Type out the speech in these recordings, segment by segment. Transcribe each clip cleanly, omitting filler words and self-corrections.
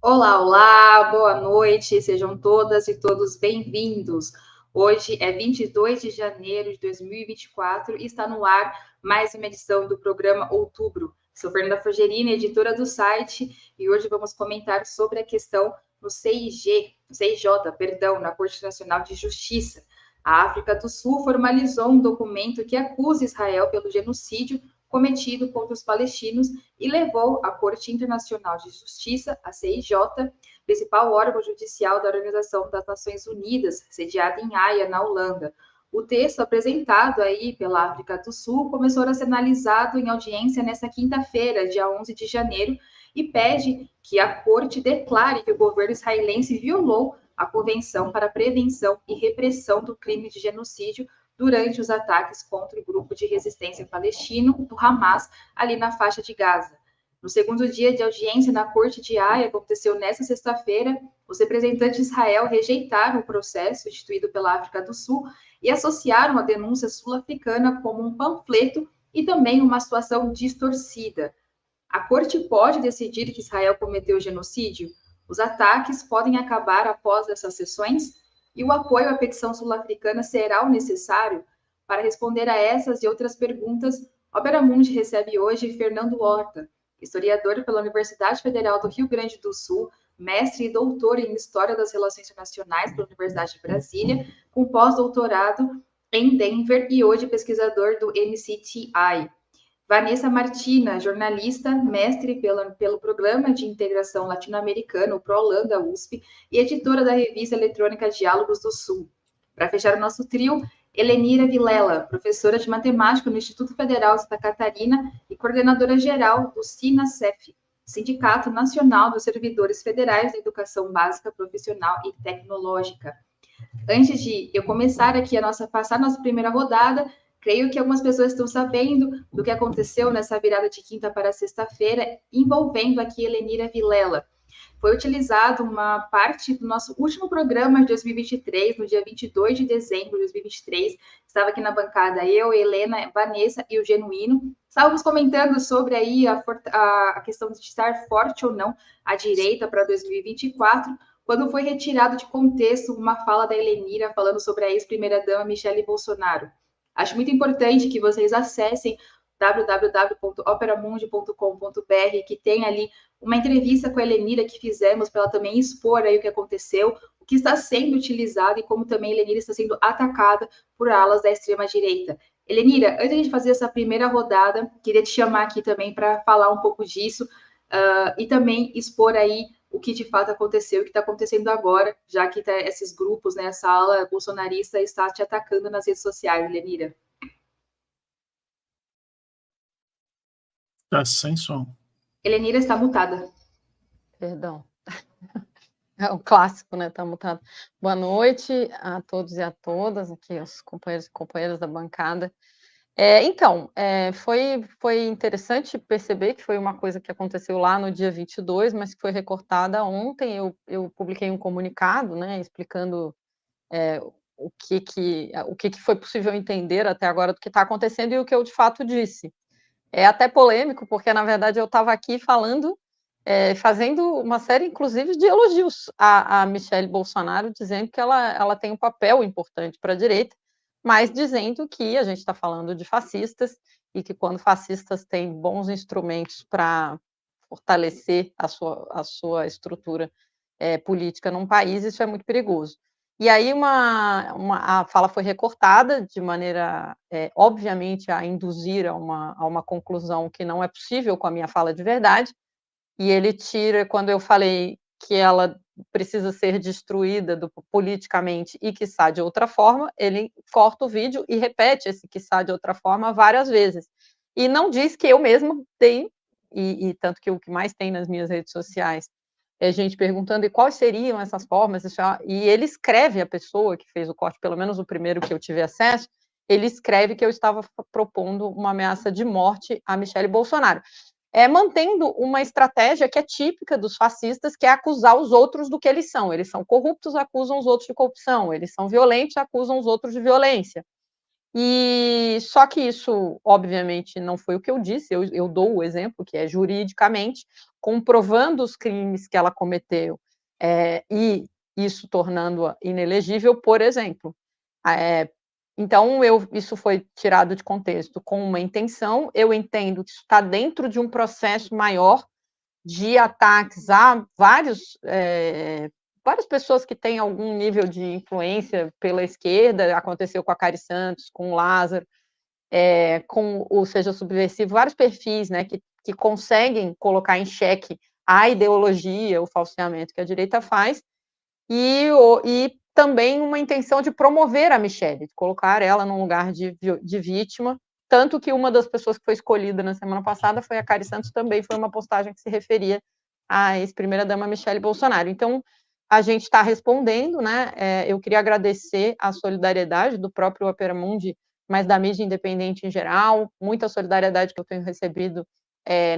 Olá, olá, boa noite, sejam todas e todos bem-vindos. Hoje é 22 de janeiro de 2024 e está no ar mais uma edição do programa Outubro. Sou Fernanda Forgerini, editora do site, e hoje vamos comentar sobre a questão no CIJ, na Corte Nacional de Justiça. A África do Sul formalizou um documento que acusa Israel pelo genocídio cometido contra os palestinos e levou à Corte Internacional de Justiça, a CIJ, principal órgão judicial da Organização das Nações Unidas, sediada em Haia, na Holanda. O texto apresentado aí pela África do Sul começou a ser analisado em audiência nesta quinta-feira, dia 11 de janeiro, e pede que a Corte declare que o governo israelense violou a Convenção para a Prevenção e Repressão do Crime de Genocídio durante os ataques contra o grupo de resistência palestino do Hamas, ali na faixa de Gaza. No segundo dia de audiência na Corte de Haia, que aconteceu nesta sexta-feira, os representantes de Israel rejeitaram o processo instituído pela África do Sul e associaram a denúncia sul-africana como um panfleto e também uma situação distorcida. A Corte pode decidir que Israel cometeu genocídio? Os ataques podem acabar após essas sessões? E o apoio à petição sul-africana será o necessário? Para responder a essas e outras perguntas, Opera Mundi recebe hoje Fernando Horta, historiador pela Universidade Federal do Rio Grande do Sul, mestre e doutor em História das Relações Internacionais pela Universidade de Brasília, com pós-doutorado em Denver e hoje pesquisador do MCTI. Vanessa Martina, jornalista, mestre pelo Programa de Integração Latino-Americana, o ProHolanda USP, e editora da revista eletrônica Diálogos do Sul. Para fechar o nosso trio, Helenira Vilela, professora de matemática no Instituto Federal de Santa Catarina e coordenadora geral do SINACEF, Sindicato Nacional dos Servidores Federais da Educação Básica, Profissional e Tecnológica. Antes de eu começar aqui passar a nossa primeira rodada, creio que algumas pessoas estão sabendo do que aconteceu nessa virada de quinta para sexta-feira, envolvendo aqui Helenira Vilela. Foi utilizado uma parte do nosso último programa de 2023, no dia 22 de dezembro de 2023. Estava aqui na bancada eu, Helena, Vanessa e o Genuíno. Estávamos comentando sobre aí a questão de estar forte ou não à direita para 2024, quando foi retirado de contexto uma fala da Helenira falando sobre a ex-primeira-dama Michele Bolsonaro. Acho muito importante que vocês acessem www.operamundi.com.br, que tem ali uma entrevista com a Helenira que fizemos para ela também expor aí o que aconteceu, o que está sendo utilizado e como também a Helenira está sendo atacada por alas da extrema-direita. Helenira, antes de a gente fazer essa primeira rodada, queria te chamar aqui também para falar um pouco disso e também expor aí o que de fato aconteceu, o que está acontecendo agora, já que esses grupos, né, essa ala bolsonarista está te atacando nas redes sociais, Helenira. Está sem som. Helenira está mutada. Perdão. É o clássico, né? Está mutado. Boa noite a todos e a todas, aqui os companheiros e companheiras da bancada. Foi interessante perceber que foi uma coisa que aconteceu lá no dia 22, mas que foi recortada ontem. Eu publiquei um comunicado, né, explicando o que foi possível entender até agora do que está acontecendo e o que eu de fato disse. É até polêmico, porque na verdade eu estava aqui falando, fazendo uma série, inclusive, de elogios a Michele Bolsonaro, dizendo que ela tem um papel importante para a direita, mas dizendo que a gente está falando de fascistas e que quando fascistas têm bons instrumentos para fortalecer a sua estrutura política num país, isso é muito perigoso. E aí a fala foi recortada de maneira, obviamente, a induzir a uma conclusão que não é possível com a minha fala de verdade, e ele tira, quando eu falei que ela precisa ser destruída politicamente e quiçá de outra forma, ele corta o vídeo e repete esse quiçá de outra forma várias vezes. E não diz que eu mesma dei, e tanto que o que mais tem nas minhas redes sociais é gente perguntando e quais seriam essas formas, e ele escreve, a pessoa que fez o corte, pelo menos o primeiro que eu tive acesso, ele escreve que eu estava propondo uma ameaça de morte a Michele Bolsonaro. Mantendo uma estratégia que é típica dos fascistas, que é acusar os outros do que eles são. Eles são corruptos, acusam os outros de corrupção. Eles são violentos, acusam os outros de violência. E só que isso, obviamente, não foi o que eu disse, eu dou o exemplo, que é juridicamente, comprovando os crimes que ela cometeu, e isso tornando-a inelegível, por exemplo. Então, isso foi tirado de contexto com uma intenção, eu entendo que isso está dentro de um processo maior de ataques a várias pessoas que têm algum nível de influência pela esquerda, aconteceu com a Cari Santos, com o Lázaro, com o Seja Subversivo, vários perfis, né, que conseguem colocar em xeque a ideologia, o falseamento que a direita faz, e também uma intenção de promover a Michelle, de colocar ela num lugar de vítima, tanto que uma das pessoas que foi escolhida na semana passada foi a Cari Santos, também foi uma postagem que se referia à ex-primeira-dama Michelle Bolsonaro. Então, a gente está respondendo, né? Eu queria agradecer a solidariedade do próprio Opera Mundi, mas da mídia independente em geral, muita solidariedade que eu tenho recebido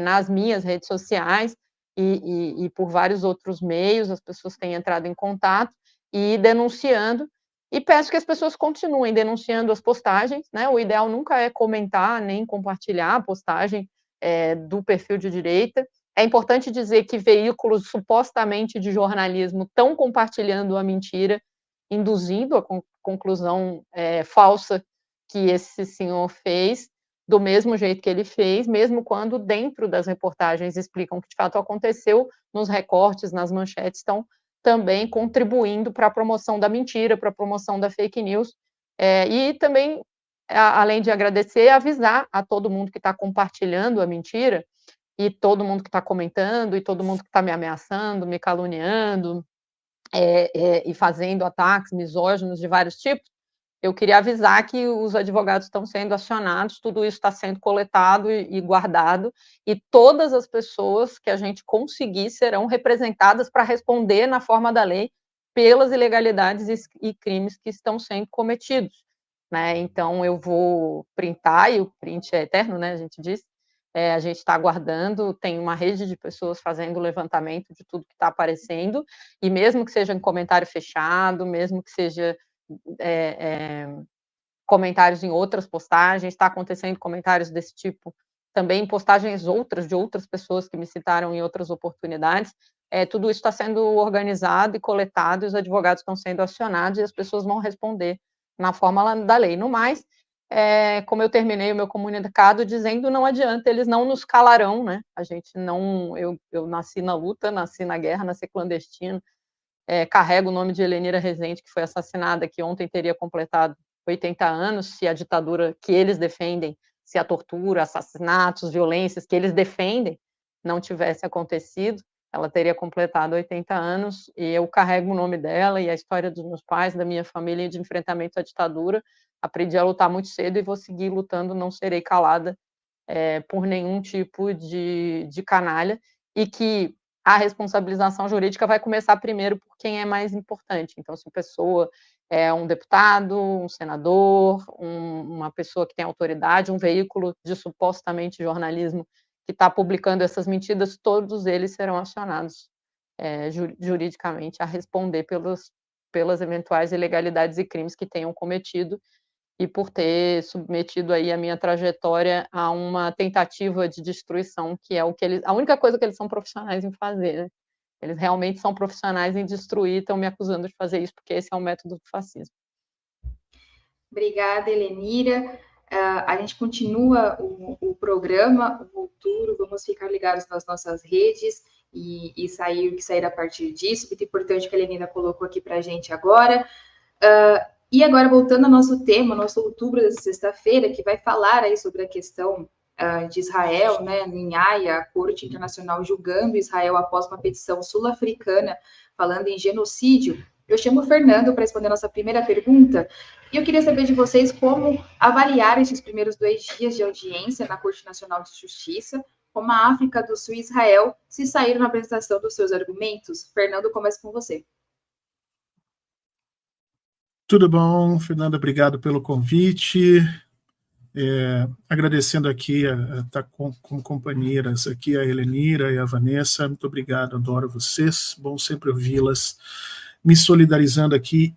nas minhas redes sociais e por vários outros meios, as pessoas têm entrado em contato e denunciando, e peço que as pessoas continuem denunciando as postagens, né? O ideal nunca é comentar nem compartilhar a postagem do perfil de direita. É importante dizer que veículos supostamente de jornalismo estão compartilhando a mentira, induzindo a conclusão falsa que esse senhor fez, do mesmo jeito que ele fez, mesmo quando dentro das reportagens explicam o que de fato aconteceu, nos recortes, nas manchetes, estão também contribuindo para a promoção da mentira, para a promoção da fake news, e também, além de agradecer, avisar a todo mundo que está compartilhando a mentira, e todo mundo que está comentando, e todo mundo que está me ameaçando, me caluniando, e fazendo ataques misóginos de vários tipos, eu queria avisar que os advogados estão sendo acionados, tudo isso está sendo coletado e guardado, e todas as pessoas que a gente conseguir serão representadas para responder na forma da lei pelas ilegalidades e crimes que estão sendo cometidos, né? Então, eu vou printar, e o print é eterno, né, a gente diz, a gente está aguardando, tem uma rede de pessoas fazendo o levantamento de tudo que está aparecendo, e mesmo que seja em comentário fechado, mesmo que seja comentários em outras postagens, está acontecendo comentários desse tipo também em postagens de outras pessoas que me citaram em outras oportunidades, tudo isso está sendo organizado e coletado, e os advogados estão sendo acionados, e as pessoas vão responder na forma da lei. No mais, como eu terminei o meu comunicado dizendo, não adianta, eles não nos calarão, né? A gente não, eu nasci na luta, nasci na guerra, nasci clandestino, carrego o nome de Helenira Rezende, que foi assassinada, que ontem teria completado 80 anos, se a ditadura que eles defendem, se a tortura, assassinatos, violências que eles defendem não tivesse acontecido, ela teria completado 80 anos, e eu carrego o nome dela e a história dos meus pais, da minha família, de enfrentamento à ditadura. Aprendi a lutar muito cedo e vou seguir lutando, não serei calada por nenhum tipo de canalha, e que a responsabilização jurídica vai começar primeiro por quem é mais importante. Então, se a pessoa é um deputado, um senador, uma pessoa que tem autoridade, um veículo de supostamente jornalismo que está publicando essas mentiras, todos eles serão acionados juridicamente a responder pelas eventuais ilegalidades e crimes que tenham cometido, e por ter submetido aí a minha trajetória a uma tentativa de destruição, que é a única coisa que eles são profissionais em fazer, né? Eles realmente são profissionais em destruir, estão me acusando de fazer isso, porque esse é o método do fascismo. Obrigada, Helenira. A gente continua o programa, o Outubro, vamos ficar ligados nas nossas redes e sair o que sair a partir disso, muito importante que a Helenira colocou aqui para a gente agora. E agora, voltando ao nosso tema, nosso Outubro dessa sexta-feira, que vai falar aí sobre a questão de Israel, né, em Haia, a Corte Internacional julgando Israel após uma petição sul-africana falando em genocídio. Eu chamo o Fernando para responder a nossa primeira pergunta, e eu queria saber de vocês como avaliar esses primeiros 2 dias de audiência na Corte Nacional de Justiça, como a África do Sul e Israel se saíram na apresentação dos seus argumentos. Fernando, começa com você. Tudo bom, Fernanda, obrigado pelo convite. Agradecendo aqui estar com companheiras aqui, a Helenira e a Vanessa, muito obrigado, adoro vocês, bom sempre ouvi-las, me solidarizando aqui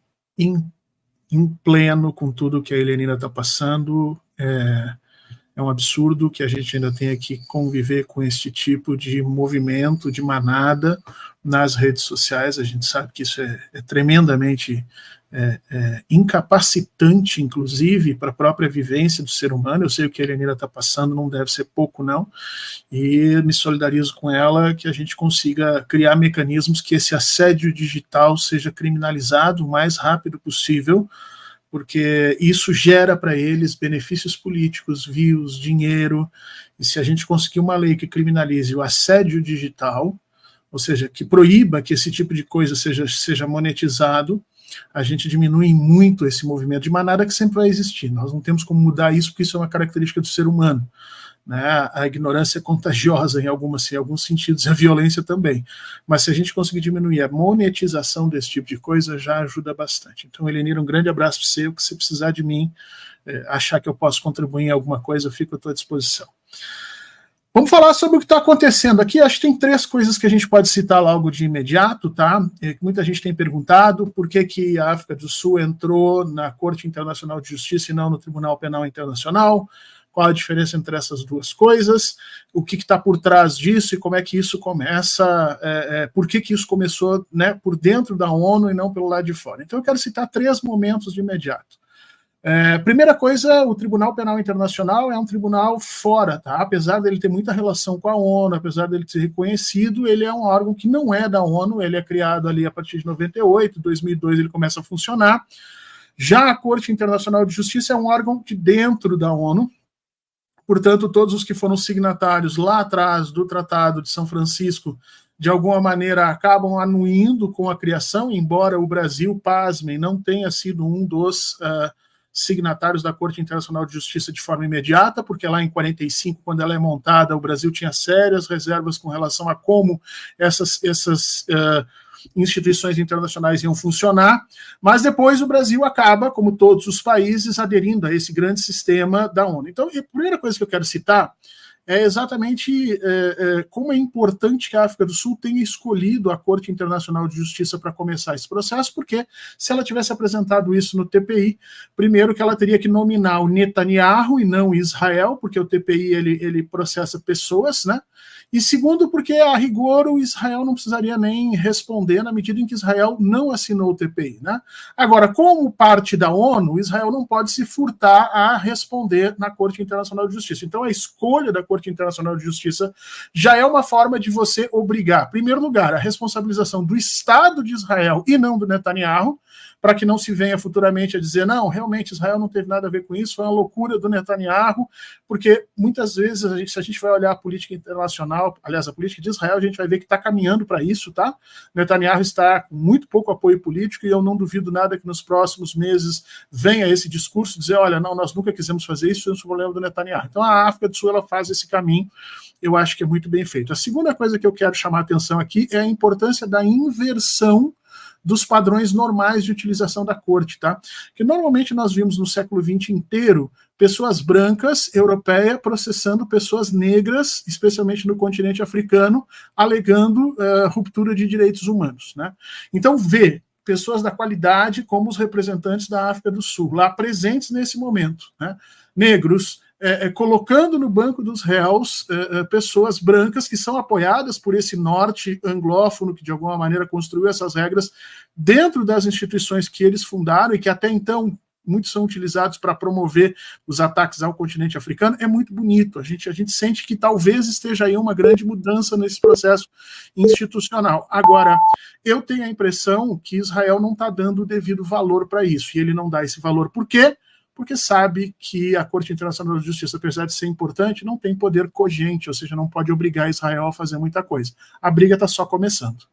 em pleno com tudo que a Helenira está passando. É um absurdo que a gente ainda tenha que conviver com este tipo de movimento, de manada nas redes sociais. A gente sabe que isso é tremendamente incapacitante, inclusive, para a própria vivência do ser humano. Eu sei o que a Helenira está passando, não deve ser pouco, não, e me solidarizo com ela, que a gente consiga criar mecanismos que esse assédio digital seja criminalizado o mais rápido possível, porque isso gera para eles benefícios políticos, views, dinheiro, e se a gente conseguir uma lei que criminalize o assédio digital, ou seja, que proíba que esse tipo de coisa seja monetizado, a gente diminui muito esse movimento de manada que sempre vai existir. Nós não temos como mudar isso, porque isso é uma característica do ser humano, né? A ignorância é contagiosa em alguns sentidos, a violência também. Mas se a gente conseguir diminuir a monetização desse tipo de coisa, já ajuda bastante. Então, Helenira, um grande abraço para você. O que você precisar de mim, achar que eu posso contribuir em alguma coisa, eu fico à tua disposição. Vamos falar sobre o que está acontecendo aqui. Acho que tem 3 coisas que a gente pode citar logo de imediato, tá? Muita gente tem perguntado por que a África do Sul entrou na Corte Internacional de Justiça e não no Tribunal Penal Internacional. Qual a diferença entre essas duas coisas? O que está por trás disso e como é que isso começa? Por que isso começou, né, por dentro da ONU e não pelo lado de fora? Então eu quero citar 3 momentos de imediato. Primeira coisa, o Tribunal Penal Internacional é um tribunal fora, tá? Apesar dele ter muita relação com a ONU, apesar dele ser reconhecido, ele é um órgão que não é da ONU, ele é criado ali a partir de 98, 2002 ele começa a funcionar. Já a Corte Internacional de Justiça é um órgão de dentro da ONU, portanto, todos os que foram signatários lá atrás do Tratado de São Francisco, de alguma maneira, acabam anuindo com a criação, embora o Brasil, pasmem, não tenha sido um dos signatários da Corte Internacional de Justiça de forma imediata, porque lá em 45, quando ela é montada, o Brasil tinha sérias reservas com relação a como essas instituições internacionais iam funcionar, mas depois o Brasil acaba, como todos os países, aderindo a esse grande sistema da ONU. Então, a primeira coisa que eu quero citar é exatamente como é importante que a África do Sul tenha escolhido a Corte Internacional de Justiça para começar esse processo, porque se ela tivesse apresentado isso no TPI, primeiro que ela teria que nominar o Netanyahu e não Israel, porque o TPI ele processa pessoas, né? E segundo, porque a rigor o Israel não precisaria nem responder na medida em que Israel não assinou o TPI, né? Agora, como parte da ONU, Israel não pode se furtar a responder na Corte Internacional de Justiça. Então, a escolha da Corte Internacional de Justiça já é uma forma de você obrigar, em primeiro lugar, a responsabilização do Estado de Israel e não do Netanyahu, para que não se venha futuramente a dizer, não, realmente Israel não teve nada a ver com isso, foi uma loucura do Netanyahu, porque muitas vezes, se a gente vai olhar a política internacional, aliás, a política de Israel, a gente vai ver que está caminhando para isso, tá? Netanyahu está com muito pouco apoio político e eu não duvido nada que nos próximos meses venha esse discurso dizer, olha, não, nós nunca quisemos fazer isso, isso é um problema do Netanyahu. Então a África do Sul, ela faz esse caminho, eu acho que é muito bem feito. A segunda coisa que eu quero chamar a atenção aqui é a importância da inversão dos padrões normais de utilização da corte, tá? Que normalmente nós vimos no século XX inteiro pessoas brancas, europeias, processando pessoas negras, especialmente no continente africano, alegando ruptura de direitos humanos, né? Então, pessoas da qualidade como os representantes da África do Sul, lá presentes nesse momento, né? Negros, colocando no banco dos réus pessoas brancas que são apoiadas por esse norte anglófono que de alguma maneira construiu essas regras dentro das instituições que eles fundaram e que até então muitos são utilizados para promover os ataques ao continente africano. É muito bonito, a gente sente que talvez esteja aí uma grande mudança nesse processo institucional. Agora, eu tenho a impressão que Israel não está dando o devido valor para isso, e ele não dá esse valor. Por quê? Porque sabe que a Corte Internacional de Justiça, apesar de ser importante, não tem poder cogente, ou seja, não pode obrigar Israel a fazer muita coisa. A briga está só começando.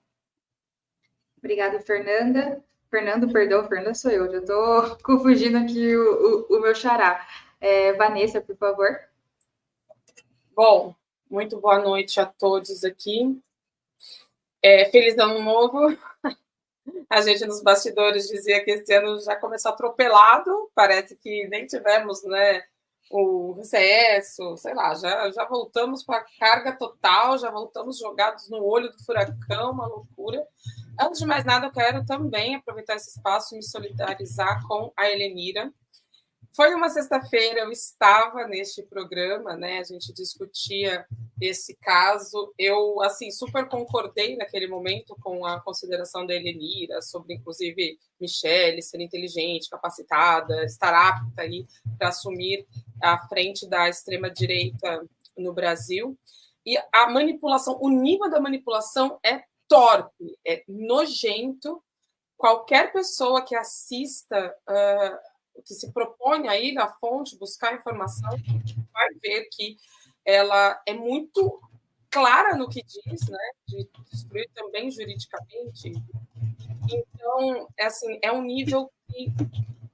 Obrigada, Fernanda. Fernanda sou eu, já estou confundindo aqui o meu xará. Vanessa, por favor. Bom, muito boa noite a todos aqui. Feliz Ano Novo. A gente nos bastidores dizia que esse ano já começou atropelado, parece que nem tivemos, né, o recesso, sei lá, já voltamos para a carga total, já voltamos jogados no olho do furacão, uma loucura. Antes de mais nada, eu quero também aproveitar esse espaço e me solidarizar com a Helenira. Foi uma sexta-feira, eu estava neste programa, né? A gente discutia esse caso. Eu, assim, super concordei naquele momento com a consideração da Helenira sobre, inclusive, Michelle ser inteligente, capacitada, estar apta aí para assumir a frente da extrema-direita no Brasil. E a manipulação, o nível da manipulação é torpe, é nojento. Qualquer pessoa que assista, que se propõe a ir à fonte, buscar informação, vai ver que ela é muito clara no que diz, né? De destruir também juridicamente. Então, assim, é um nível de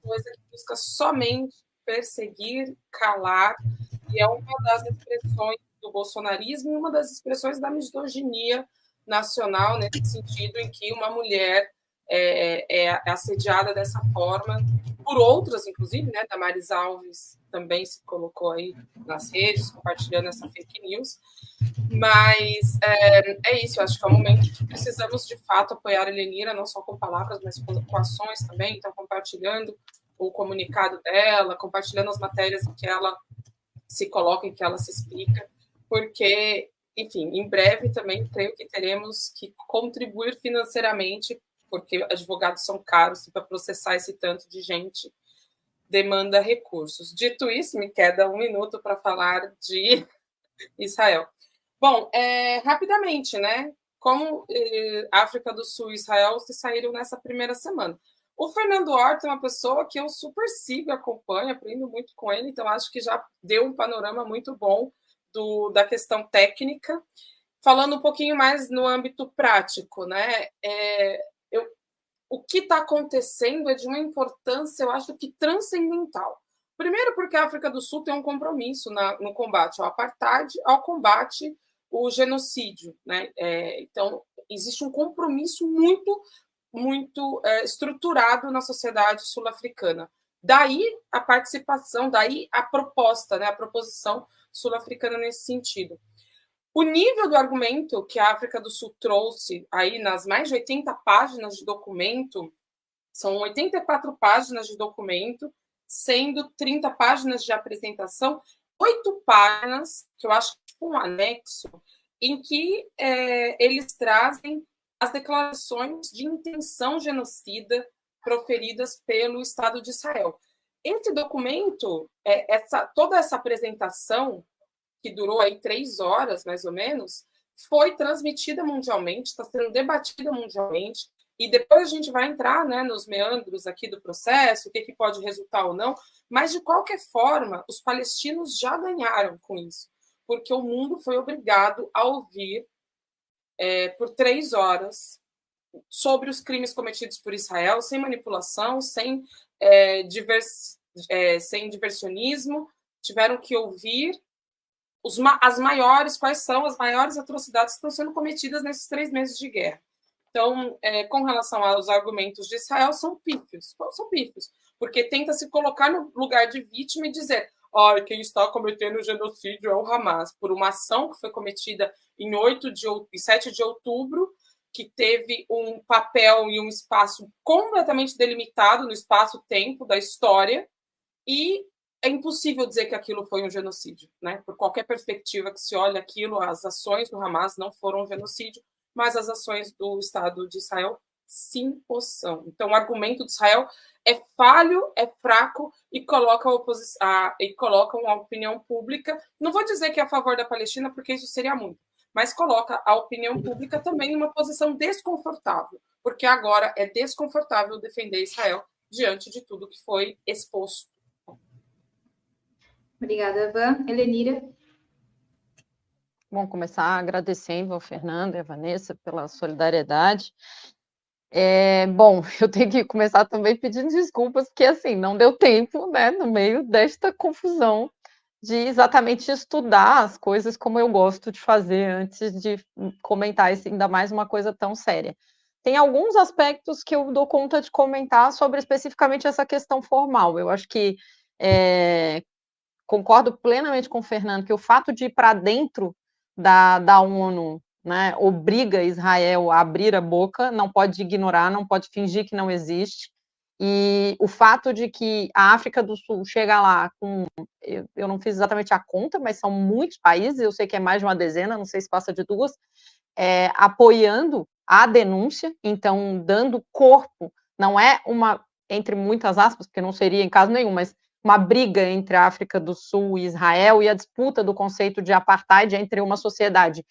coisa que busca somente perseguir, calar, e é uma das expressões do bolsonarismo e uma das expressões da misoginia nacional, nesse sentido em que uma mulher é assediada dessa forma, por outras, inclusive, né? Damares Alves também se colocou aí nas redes, compartilhando essa fake news. Mas é isso, eu acho que é um momento que precisamos, de fato, apoiar a Helenira, não só com palavras, mas com ações também. Então, compartilhando o comunicado dela, compartilhando as matérias em que ela se coloca, em que ela se explica, porque, enfim, em breve também creio que teremos que contribuir financeiramente, porque advogados são caros, e para processar esse tanto de gente demanda recursos. Dito isso, me queda 1 minuto para falar de Israel. Bom, rapidamente, né? Como África do Sul e Israel se saíram nessa primeira semana. O Fernando Horta é uma pessoa que eu super sigo, acompanho, aprendo muito com ele, então acho que já deu um panorama muito bom da questão técnica. Falando um pouquinho mais no âmbito prático, né? O que está acontecendo é de uma importância, eu acho que transcendental. Primeiro, porque a África do Sul tem um compromisso no combate ao apartheid, ao combate ao genocídio, né? Então, existe um compromisso muito estruturado na sociedade sul-africana. Daí a participação, daí a proposta, né? A proposição sul-africana nesse sentido. O nível do argumento que a África do Sul trouxe aí nas mais de 80 páginas de documento, são 84 páginas de documento, sendo 30 páginas de apresentação, 8 páginas, que eu acho que é um anexo, em que eles trazem as declarações de intenção genocida proferidas pelo Estado de Israel. Esse documento, toda essa apresentação, que durou aí 3 horas, mais ou menos, foi transmitida mundialmente, está sendo debatida mundialmente, e depois a gente vai entrar, né, nos meandros aqui do processo, o que pode resultar ou não, mas, de qualquer forma, os palestinos já ganharam com isso, porque o mundo foi obrigado a ouvir por 3 horas sobre os crimes cometidos por Israel, sem manipulação, sem diversionismo, tiveram que ouvir quais são as maiores atrocidades que estão sendo cometidas nesses 3 meses de guerra. Então, com relação aos argumentos de Israel, são pífios, porque tenta se colocar no lugar de vítima e dizer: quem está cometendo o genocídio é o Hamas, por uma ação que foi cometida em 7 de outubro, que teve um papel e um espaço completamente delimitado no espaço-tempo da história, e é impossível dizer que aquilo foi um genocídio, né? Por qualquer perspectiva que se olhe aquilo, as ações do Hamas não foram um genocídio, mas as ações do Estado de Israel sim o são. Então, o argumento de Israel é falho, é fraco e coloca uma opinião pública. Não vou dizer que é a favor da Palestina, porque isso seria muito, mas coloca a opinião pública também em uma posição desconfortável, porque agora é desconfortável defender Israel diante de tudo que foi exposto. Obrigada, Van. Helenira? Bom, começar agradecendo ao Fernando e à Vanessa pela solidariedade. Bom, eu tenho que começar também pedindo desculpas, porque, assim, não deu tempo, né, no meio desta confusão, de exatamente estudar as coisas como eu gosto de fazer antes de comentar ainda mais uma coisa tão séria. Tem alguns aspectos que eu dou conta de comentar sobre especificamente essa questão formal. Eu acho que concordo plenamente com o Fernando que o fato de ir para dentro da ONU né, obriga Israel a abrir a boca, não pode ignorar, não pode fingir que não existe. E o fato de que a África do Sul chega lá com, eu não fiz exatamente a conta, mas são muitos países, eu sei que é mais de uma dezena, não sei se passa de duas, apoiando a denúncia, então dando corpo, não é uma, entre muitas aspas, porque não seria em caso nenhum, mas uma briga entre a África do Sul e Israel e a disputa do conceito de apartheid entre uma sociedade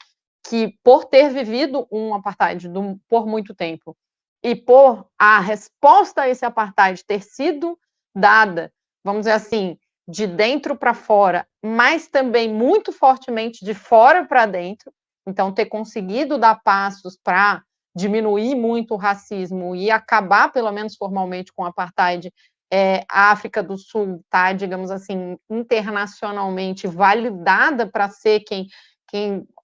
que, por ter vivido um apartheid por muito tempo, e por a resposta a esse apartheid ter sido dada, vamos dizer assim, de dentro para fora, mas também muito fortemente de fora para dentro, então ter conseguido dar passos para diminuir muito o racismo e acabar, pelo menos formalmente, com o apartheid, a África do Sul está, digamos assim, internacionalmente validada para ser quem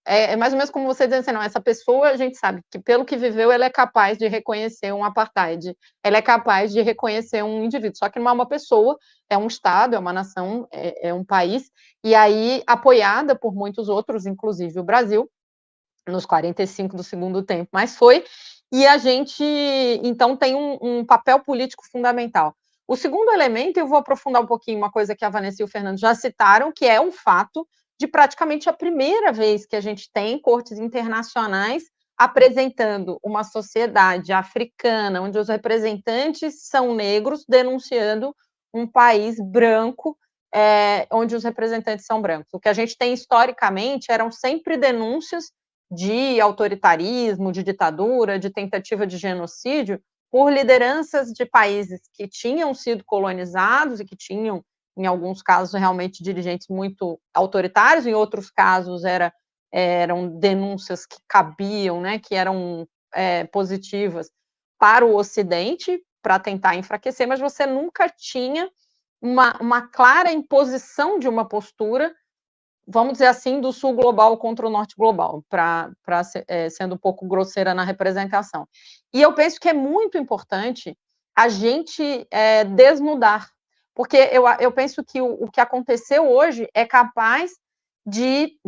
é mais ou menos como você dizendo assim, não, essa pessoa, a gente sabe que pelo que viveu, ela é capaz de reconhecer um apartheid, ela é capaz de reconhecer um indivíduo, só que não é uma pessoa, é um Estado, é uma nação, é um país, e aí apoiada por muitos outros, inclusive o Brasil, nos 45 do segundo tempo, mas foi, e a gente, então, tem um papel político fundamental. O segundo elemento, eu vou aprofundar um pouquinho uma coisa que a Vanessa e o Fernando já citaram, que é um fato de praticamente a primeira vez que a gente tem cortes internacionais apresentando uma sociedade africana, onde os representantes são negros, denunciando um país branco, onde os representantes são brancos. O que a gente tem historicamente eram sempre denúncias de autoritarismo, de ditadura, de tentativa de genocídio, por lideranças de países que tinham sido colonizados e que tinham, em alguns casos, realmente dirigentes muito autoritários, em outros casos eram denúncias que cabiam, né, que eram positivas para o Ocidente, para tentar enfraquecer, mas você nunca tinha uma clara imposição de uma postura, vamos dizer assim, do sul global contra o norte global, sendo um pouco grosseira na representação. E eu penso que é muito importante a gente desnudar, porque eu penso que o que aconteceu hoje é capaz de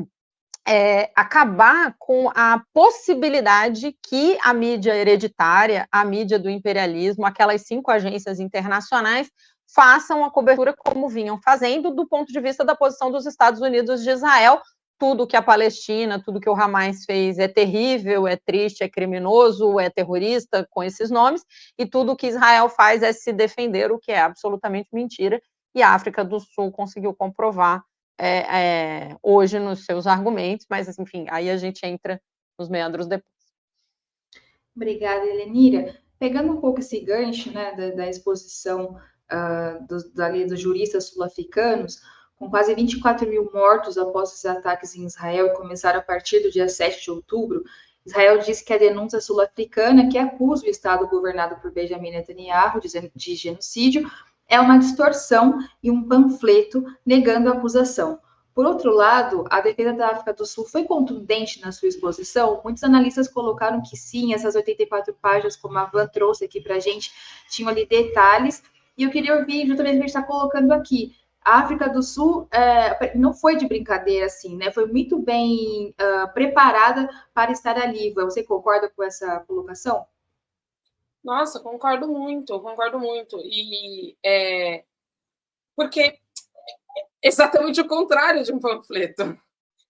acabar com a possibilidade que a mídia hereditária, a mídia do imperialismo, aquelas 5 agências internacionais, façam a cobertura como vinham fazendo, do ponto de vista da posição dos Estados Unidos de Israel. Tudo que a Palestina, tudo que o Hamas fez é terrível, é triste, é criminoso, é terrorista, com esses nomes, e tudo que Israel faz é se defender, o que é absolutamente mentira, e a África do Sul conseguiu comprovar hoje nos seus argumentos, mas, enfim, aí a gente entra nos meandros depois. Obrigada, Helenira. Pegando um pouco esse gancho, né, da exposição dos juristas sul-africanos, com quase 24 mil mortos após os ataques em Israel, que começaram a partir do dia 7 de outubro, Israel disse que a denúncia sul-africana, que acusa o Estado governado por Benjamin Netanyahu de genocídio, é uma distorção e um panfleto negando a acusação. Por outro lado, a defesa da África do Sul foi contundente na sua exposição. Muitos analistas colocaram que sim, essas 84 páginas, como a Van trouxe aqui para a gente, tinham ali detalhes. E eu queria ouvir justamente o que a gente está colocando aqui. A África do Sul não foi de brincadeira, assim, né? Foi muito bem preparada para estar ali. Você concorda com essa colocação? Nossa, concordo muito. E porque exatamente o contrário de um panfleto.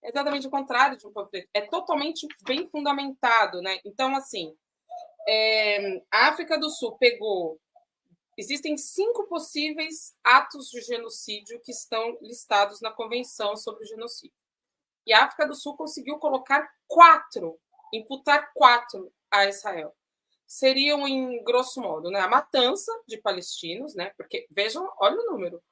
Exatamente o contrário de um panfleto. É totalmente bem fundamentado, né? Então, assim, a África do Sul pegou... Existem 5 possíveis atos de genocídio que estão listados na Convenção sobre o Genocídio. E a África do Sul conseguiu colocar 4, imputar 4 a Israel. Seriam, em grosso modo, né, a matança de palestinos, né, porque, vejam, olha o número.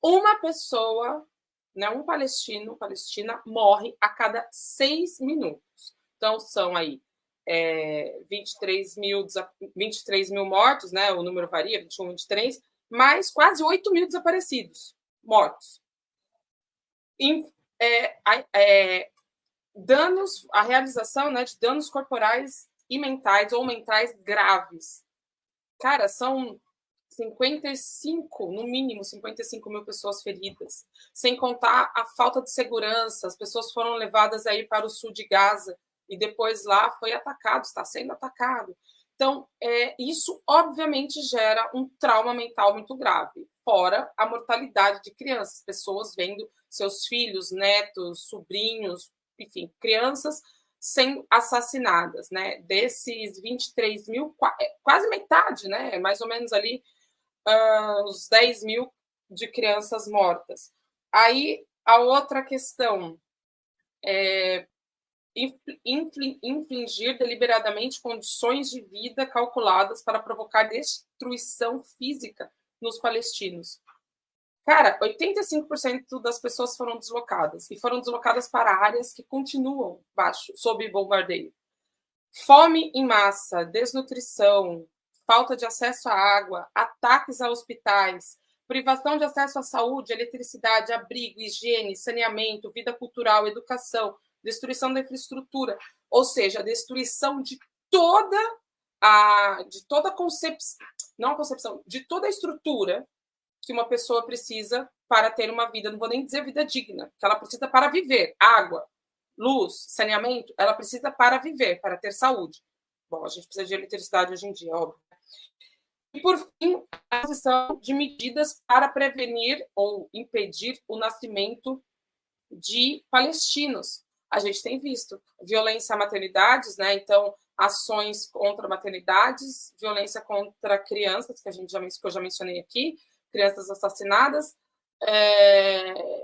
Uma pessoa, né, um palestina, morre a cada 6 minutos. Então, são aí 23 mil mortos, né? O número varia, 21, 23, mas quase 8 mil desaparecidos, mortos. Danos, a realização, né, de danos corporais e mentais ou mentais graves. Cara, são 55, no mínimo 55 mil pessoas feridas, sem contar a falta de segurança. As pessoas foram levadas aí para o sul de Gaza e depois lá foi atacado, está sendo atacado. Então, isso obviamente gera um trauma mental muito grave, fora a mortalidade de crianças, pessoas vendo seus filhos, netos, sobrinhos, enfim, crianças sendo assassinadas, né? Desses 23 mil, quase metade, né? Mais ou menos ali, uns 10 mil de crianças mortas. Aí, a outra questão é infligir deliberadamente condições de vida calculadas para provocar destruição física nos palestinos. Cara, 85% das pessoas foram deslocadas, e foram deslocadas para áreas que continuam sob bombardeio. Fome em massa, desnutrição, falta de acesso à água, ataques a hospitais, privação de acesso à saúde, eletricidade, abrigo, higiene, saneamento, vida cultural, educação, destruição da infraestrutura, ou seja, a destruição de toda a concepção, não a concepção, de toda a estrutura que uma pessoa precisa para ter uma vida, não vou nem dizer vida digna, que ela precisa para viver, água, luz, saneamento, ela precisa para viver, para ter saúde. Bom, a gente precisa de eletricidade hoje em dia, óbvio. E, por fim, a posição de medidas para prevenir ou impedir o nascimento de palestinos. A gente tem visto violência a maternidades, né? Então, ações contra maternidades, violência contra crianças, que eu já mencionei aqui, crianças assassinadas,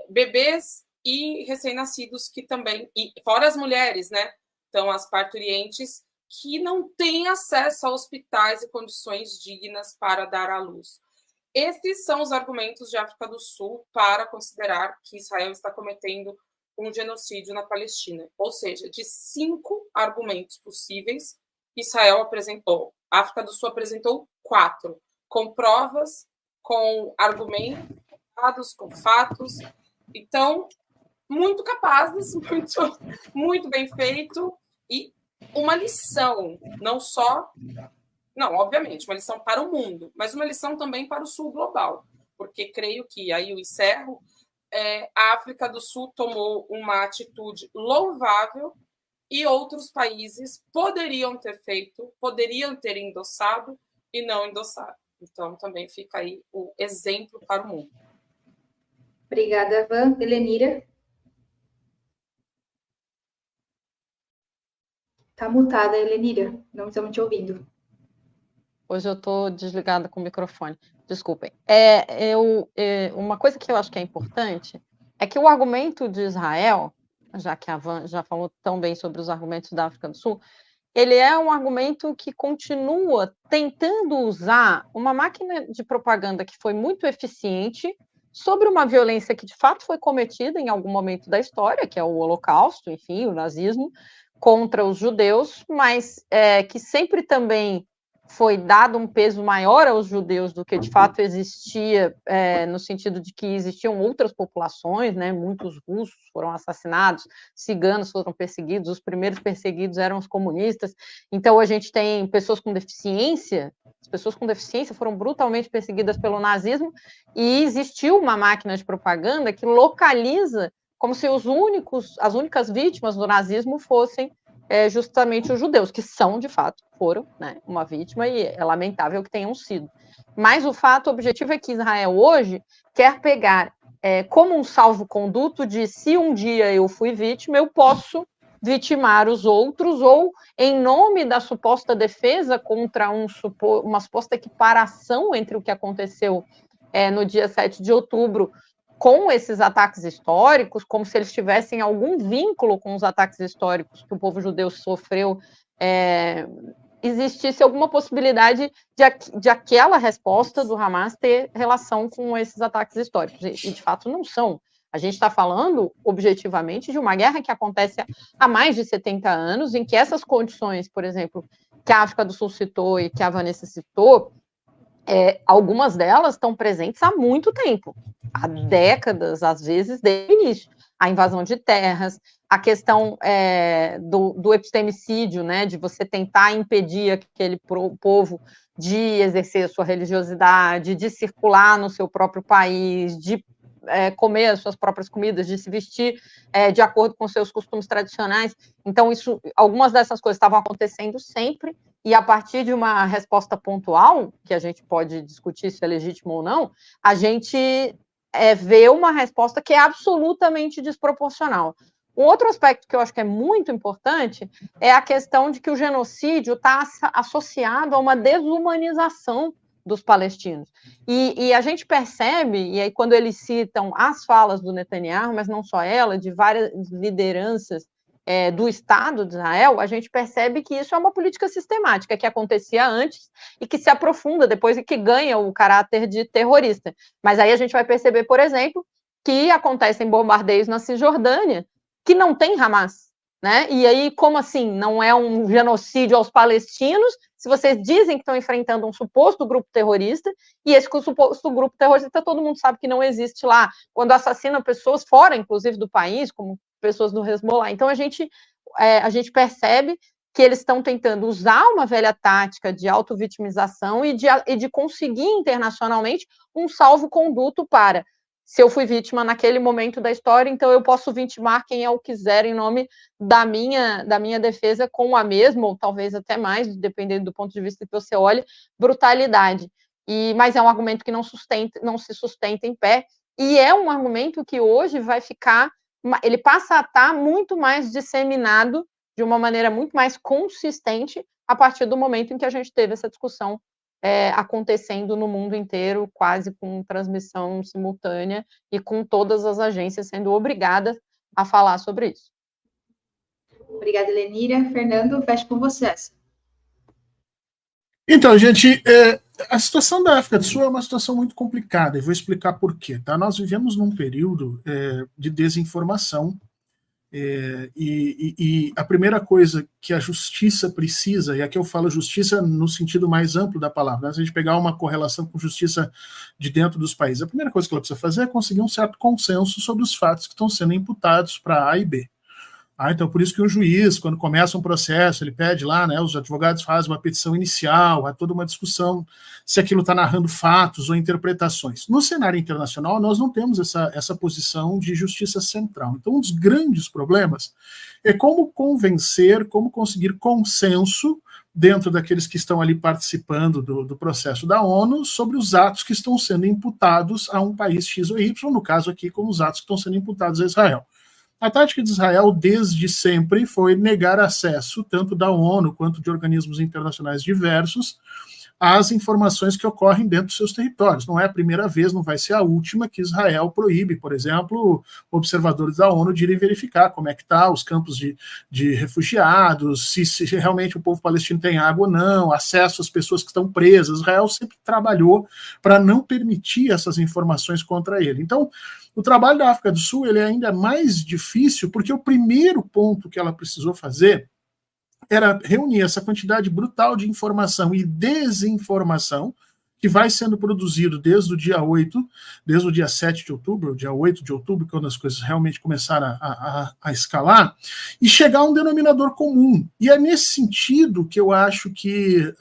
bebês e recém-nascidos que também, e fora as mulheres, né? Então, as parturientes que não têm acesso a hospitais e condições dignas para dar à luz. Esses são os argumentos de África do Sul para considerar que Israel está cometendo um genocídio na Palestina. Ou seja, de 5 argumentos possíveis, a África do Sul apresentou 4, com provas, com argumentos, com fatos. Então, muito capazes, muito bem feito, e uma lição, obviamente, uma lição para o mundo, mas uma lição também para o Sul global, porque creio que, aí eu encerro, a África do Sul tomou uma atitude louvável e outros países poderiam ter feito, poderiam ter endossado e não endossaram. Então, também fica aí o exemplo para o mundo. Obrigada, Van. Helenira? Está mutada, Helenira. Não estamos te ouvindo. Hoje eu estou desligada com o microfone. Desculpem. Uma coisa que eu acho que é importante é que o argumento de Israel, já que a Van já falou tão bem sobre os argumentos da África do Sul, ele é um argumento que continua tentando usar uma máquina de propaganda que foi muito eficiente sobre uma violência que, de fato, foi cometida em algum momento da história, que é o Holocausto, enfim, o nazismo, contra os judeus, mas que sempre também foi dado um peso maior aos judeus do que de fato existia, no sentido de que existiam outras populações, né? Muitos russos foram assassinados, ciganos foram perseguidos, os primeiros perseguidos eram os comunistas. Então a gente tem pessoas com deficiência, as pessoas com deficiência foram brutalmente perseguidas pelo nazismo, e existiu uma máquina de propaganda que localiza como se as únicas vítimas do nazismo fossem justamente os judeus, que são, de fato, foram, né, uma vítima, e é lamentável que tenham sido. Mas o fato objetivo é que Israel hoje quer pegar como um salvo-conduto de se um dia eu fui vítima, eu posso vitimar os outros, ou em nome da suposta defesa contra uma suposta equiparação entre o que aconteceu no dia 7 de outubro com esses ataques históricos, como se eles tivessem algum vínculo com os ataques históricos que o povo judeu sofreu, existisse alguma possibilidade de aquela resposta do Hamas ter relação com esses ataques históricos, e de fato não são. A gente está falando, objetivamente, de uma guerra que acontece há mais de 70 anos, em que essas condições, por exemplo, que a África do Sul citou e que a Vanessa citou, algumas delas estão presentes há muito tempo, há décadas, às vezes, desde o início. A invasão de terras, a questão do epistemicídio, né, de você tentar impedir aquele povo de exercer a sua religiosidade, de circular no seu próprio país, de comer as suas próprias comidas, de se vestir de acordo com seus costumes tradicionais. Então, algumas dessas coisas estavam acontecendo sempre, e a partir de uma resposta pontual, que a gente pode discutir se é legítimo ou não, a gente vê uma resposta que é absolutamente desproporcional. Um outro aspecto que eu acho que é muito importante é a questão de que o genocídio está associado a uma desumanização dos palestinos. E a gente percebe, e aí quando eles citam as falas do Netanyahu, mas não só ela, de várias lideranças do Estado de Israel, a gente percebe que isso é uma política sistemática que acontecia antes e que se aprofunda depois e que ganha o caráter de terrorista. Mas aí a gente vai perceber, por exemplo, que acontecem bombardeios na Cisjordânia, que não tem Hamas, né? E aí, como assim? Não é um genocídio aos palestinos, se vocês dizem que estão enfrentando um suposto grupo terrorista, e esse suposto grupo terrorista todo mundo sabe que não existe lá, quando assassinam pessoas fora, inclusive, do país, como pessoas do Hezbollah. Então, a gente percebe que eles estão tentando usar uma velha tática de autovitimização e de conseguir internacionalmente um salvo-conduto para, se eu fui vítima naquele momento da história, então eu posso vitimar quem eu quiser em nome da minha defesa com a mesma, ou talvez até mais, dependendo do ponto de vista que você olha, brutalidade. Mas é um argumento que não se sustenta em pé, e é um argumento que hoje ele passa a estar muito mais disseminado de uma maneira muito mais consistente a partir do momento em que a gente teve essa discussão acontecendo no mundo inteiro, quase com transmissão simultânea e com todas as agências sendo obrigadas a falar sobre isso. Obrigada, Lenira. Fernando, fecho com vocês. Então, gente, a situação da África do Sul é uma situação muito complicada, e vou explicar por quê. Tá? Nós vivemos num período de desinformação, e a primeira coisa que a justiça precisa, e aqui eu falo justiça no sentido mais amplo da palavra, né? Se a gente pegar uma correlação com justiça de dentro dos países, a primeira coisa que ela precisa fazer é conseguir um certo consenso sobre os fatos que estão sendo imputados para A e B. Então, por isso que o juiz, quando começa um processo, ele pede lá, né, os advogados fazem uma petição inicial, há toda uma discussão se aquilo está narrando fatos ou interpretações. No cenário internacional, nós não temos essa posição de justiça central. Então, um dos grandes problemas é como convencer, como conseguir consenso dentro daqueles que estão ali participando do processo da ONU sobre os atos que estão sendo imputados a um país X ou Y, no caso aqui, como os atos que estão sendo imputados a Israel. A tática de Israel, desde sempre, foi negar acesso, tanto da ONU quanto de organismos internacionais diversos, às informações que ocorrem dentro dos seus territórios. Não é a primeira vez, não vai ser a última, que Israel proíbe, por exemplo, observadores da ONU de irem verificar como é que está os campos de refugiados, se realmente o povo palestino tem água ou não, acesso às pessoas que estão presas. Israel sempre trabalhou para não permitir essas informações contra ele. Então, o trabalho da África do Sul ele é ainda mais difícil, porque o primeiro ponto que ela precisou fazer era reunir essa quantidade brutal de informação e desinformação que vai sendo produzido desde o dia 8, desde o dia 7 de outubro, o dia 8 de outubro, quando as coisas realmente começaram a escalar, e chegar a um denominador comum. E é nesse sentido que eu acho que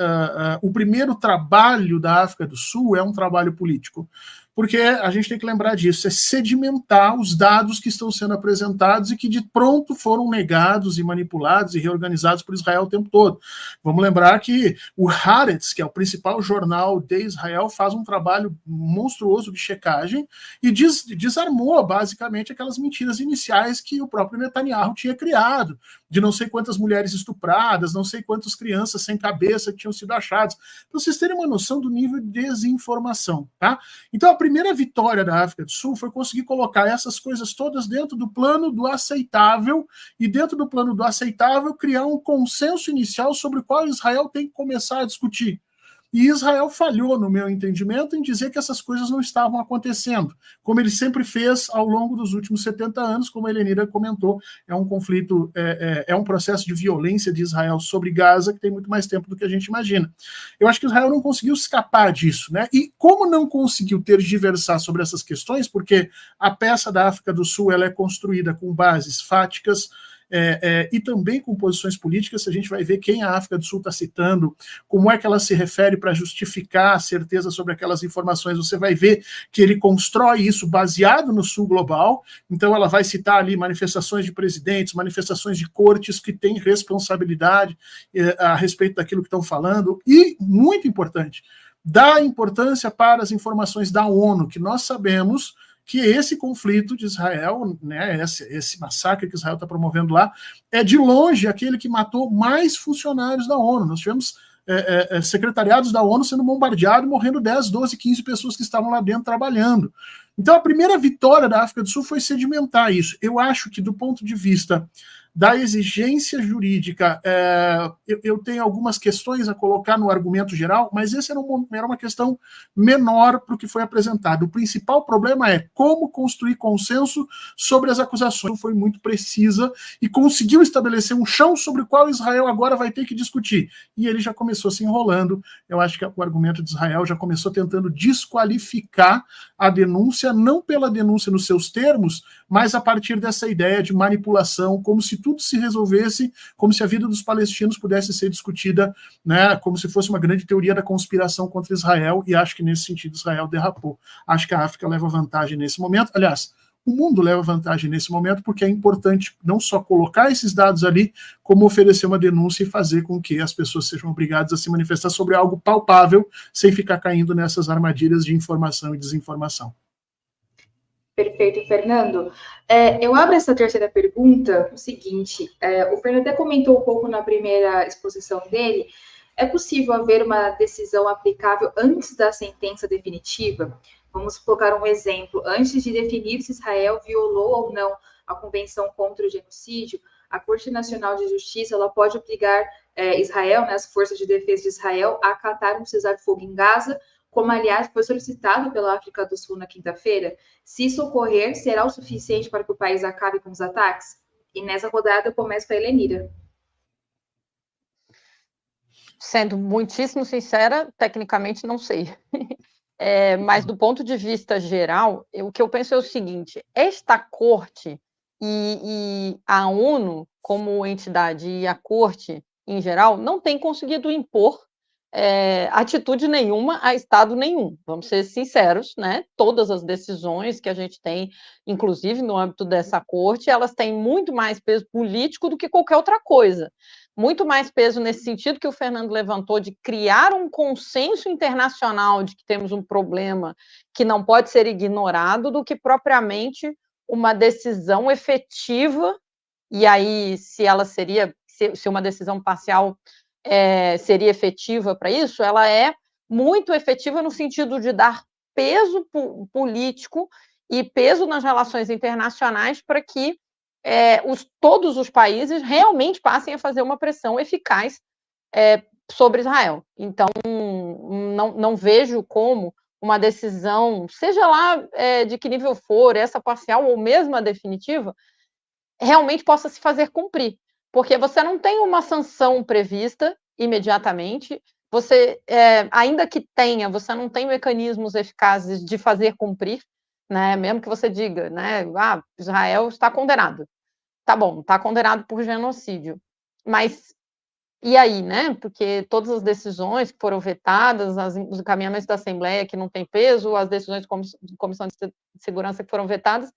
o primeiro trabalho da África do Sul é um trabalho político. Porque a gente tem que lembrar disso, é sedimentar os dados que estão sendo apresentados e que de pronto foram negados e manipulados e reorganizados por Israel o tempo todo. Vamos lembrar que o Haaretz, que é o principal jornal de Israel, faz um trabalho monstruoso de checagem e desarmou basicamente aquelas mentiras iniciais que o próprio Netanyahu tinha criado, de não sei quantas mulheres estupradas, não sei quantas crianças sem cabeça que tinham sido achadas, para vocês terem uma noção do nível de desinformação, tá? Então, a primeira vitória da África do Sul foi conseguir colocar essas coisas todas dentro do plano do aceitável, e dentro do plano do aceitável criar um consenso inicial sobre o qual Israel tem que começar a discutir. E Israel falhou, no meu entendimento, em dizer que essas coisas não estavam acontecendo, como ele sempre fez ao longo dos últimos 70 anos, como a Helenira comentou, é um conflito, é um processo de violência de Israel sobre Gaza que tem muito mais tempo do que a gente imagina. Eu acho que Israel não conseguiu escapar disso, né? E como não conseguiu tergiversar sobre essas questões, porque a peça da África do Sul ela é construída com bases fáticas, e também com posições políticas. A gente vai ver quem a África do Sul está citando, como é que ela se refere para justificar a certeza sobre aquelas informações. Você vai ver que ele constrói isso baseado no Sul global. Então ela vai citar ali manifestações de presidentes, manifestações de cortes que têm responsabilidade a respeito daquilo que estão falando, e, muito importante, dá importância para as informações da ONU, que nós sabemos que esse conflito de Israel, né, esse massacre que Israel está promovendo lá, é de longe aquele que matou mais funcionários da ONU. Nós tivemos secretariados da ONU sendo bombardeados, morrendo 10, 12, 15 pessoas que estavam lá dentro trabalhando. Então a primeira vitória da África do Sul foi sedimentar isso. Eu acho que, do ponto de vista da exigência jurídica, eu tenho algumas questões a colocar no argumento geral, mas essa era uma questão menor para o que foi apresentado. O principal problema é como construir consenso sobre as acusações. Foi muito precisa e conseguiu estabelecer um chão sobre o qual Israel agora vai ter que discutir. E ele já começou se enrolando. Eu acho que o argumento de Israel já começou tentando desqualificar a denúncia, não pela denúncia nos seus termos, mas a partir dessa ideia de manipulação, como se tudo se resolvesse, como se a vida dos palestinos pudesse ser discutida, né, como se fosse uma grande teoria da conspiração contra Israel, e acho que nesse sentido Israel derrapou. Acho que a África leva vantagem nesse momento. Aliás, o mundo leva vantagem nesse momento, porque é importante não só colocar esses dados ali, como oferecer uma denúncia e fazer com que as pessoas sejam obrigadas a se manifestar sobre algo palpável, sem ficar caindo nessas armadilhas de informação e desinformação. Perfeito, Fernando. Eu abro essa terceira pergunta o seguinte, o Fernando até comentou um pouco na primeira exposição dele, é possível haver uma decisão aplicável antes da sentença definitiva? Vamos colocar um exemplo, antes de definir se Israel violou ou não a Convenção contra o Genocídio, a Corte Nacional de Justiça ela pode obrigar Israel, né, as Forças de Defesa de Israel, a acatar um cessar-fogo em Gaza, como, aliás, foi solicitado pela África do Sul na quinta-feira. Se isso ocorrer, será o suficiente para que o país acabe com os ataques? E nessa rodada eu começo com a Helenira. Sendo muitíssimo sincera, tecnicamente não sei. Mas do ponto de vista geral, o que eu penso é o seguinte, esta corte e a ONU como entidade e a corte em geral não tem conseguido impor atitude nenhuma a Estado nenhum, vamos ser sinceros, né? Todas as decisões que a gente tem, inclusive no âmbito dessa corte, elas têm muito mais peso político do que qualquer outra coisa. Muito mais peso nesse sentido que o Fernando levantou, de criar um consenso internacional de que temos um problema que não pode ser ignorado, do que propriamente uma decisão efetiva, e aí se ela seria, se uma decisão parcial seria efetiva para isso, ela é muito efetiva no sentido de dar peso político e peso nas relações internacionais para que todos os países realmente passem a fazer uma pressão eficaz sobre Israel. Então, não vejo como uma decisão, seja lá de que nível for, essa parcial ou mesmo a definitiva, realmente possa se fazer cumprir. Porque você não tem uma sanção prevista imediatamente, você, ainda que tenha, você não tem mecanismos eficazes de fazer cumprir, né? Mesmo que você diga, né, Israel está condenado. Tá bom, está condenado por genocídio. Mas, e aí, né? Porque todas as decisões que foram vetadas, os encaminhamentos da Assembleia que não tem peso, as decisões de Comissão de Segurança que foram vetadas,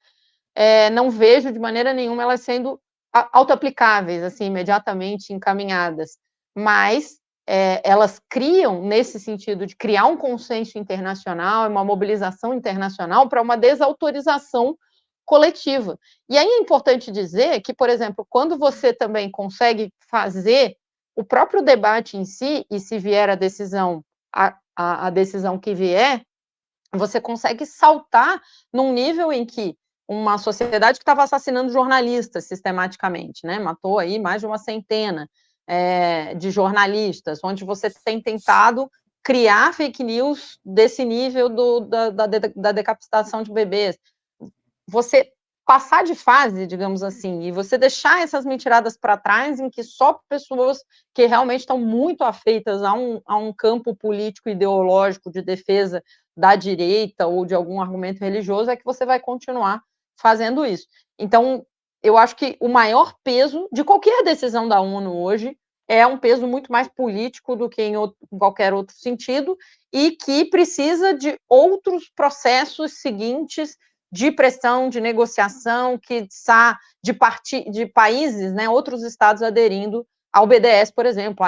não vejo de maneira nenhuma elas sendo autoaplicáveis, assim, imediatamente encaminhadas, mas elas criam, nesse sentido de criar um consenso internacional, uma mobilização internacional para uma desautorização coletiva. E aí é importante dizer que, por exemplo, quando você também consegue fazer o próprio debate em si, e se vier a decisão, a decisão que vier, você consegue saltar num nível em que uma sociedade que estava assassinando jornalistas sistematicamente, né? Matou aí mais de uma centena de jornalistas, onde você tem tentado criar fake news desse nível da decapitação de bebês. Você passar de fase, digamos assim, e você deixar essas mentiradas para trás, em que só pessoas que realmente estão muito afeitas a um campo político ideológico de defesa da direita ou de algum argumento religioso, é que você vai continuar fazendo isso. Então, eu acho que o maior peso de qualquer decisão da ONU hoje é um peso muito mais político do que em qualquer outro sentido, e que precisa de outros processos seguintes de pressão, de negociação, de países, né, outros estados aderindo ao BDS, por exemplo,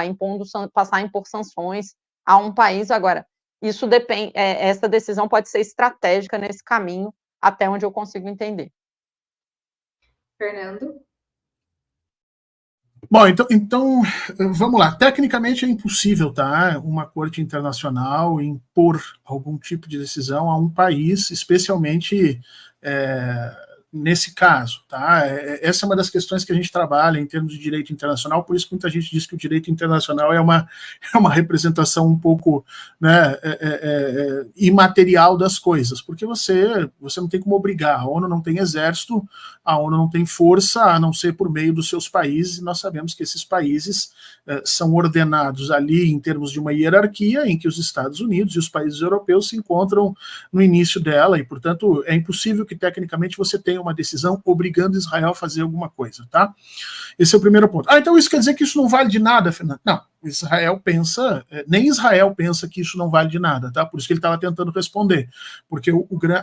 passar a impor sanções a um país. Agora, isso depende, essa decisão pode ser estratégica nesse caminho, até onde eu consigo entender. Fernando? Bom, então, vamos lá. Tecnicamente é impossível, tá? Uma corte internacional impor algum tipo de decisão a um país, especialmente nesse caso, tá? Essa é uma das questões que a gente trabalha em termos de direito internacional, por isso que muita gente diz que o direito internacional é uma representação um pouco, né, imaterial das coisas, porque você não tem como obrigar, a ONU não tem exército, a ONU não tem força, a não ser por meio dos seus países, e nós sabemos que esses países são ordenados ali em termos de uma hierarquia em que os Estados Unidos e os países europeus se encontram no início dela, e, portanto, é impossível que, tecnicamente, você tenha uma decisão obrigando Israel a fazer alguma coisa, tá? Esse é o primeiro ponto. Então isso quer dizer que isso não vale de nada, Fernando? Não. Israel pensa, nem Israel pensa que isso não vale de nada, tá? Por isso que ele estava tentando responder, porque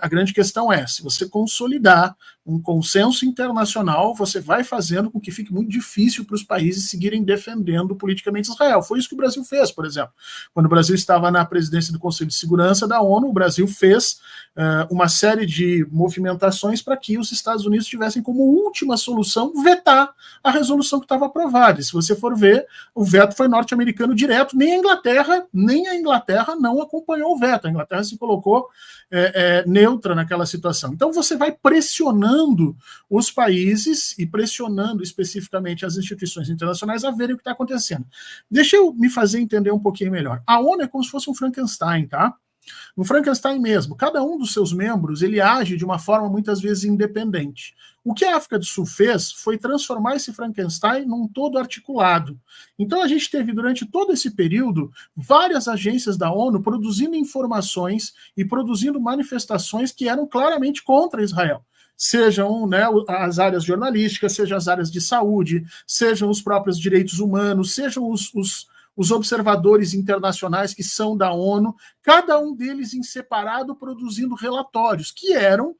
a grande questão é, se você consolidar um consenso internacional, você vai fazendo com que fique muito difícil para os países seguirem defendendo politicamente Israel. Foi isso que o Brasil fez, por exemplo. Quando o Brasil estava na presidência do Conselho de Segurança da ONU, o Brasil fez uma série de movimentações para que os Estados Unidos tivessem como última solução vetar a resolução que estava aprovada. E se você for ver, o veto foi norte-americano direto, nem a Inglaterra não acompanhou o veto. A Inglaterra se colocou neutra naquela situação. Então você vai pressionando os países e pressionando especificamente as instituições internacionais a verem o que está acontecendo. Deixa eu me fazer entender um pouquinho melhor. A ONU é como se fosse um Frankenstein, tá? No Frankenstein mesmo, cada um dos seus membros, ele age de uma forma muitas vezes independente. O que a África do Sul fez foi transformar esse Frankenstein num todo articulado. Então a gente teve durante todo esse período várias agências da ONU produzindo informações e produzindo manifestações que eram claramente contra Israel. Sejam, né, as áreas jornalísticas, sejam as áreas de saúde, sejam os próprios direitos humanos, sejam os observadores internacionais que são da ONU, cada um deles em separado produzindo relatórios que eram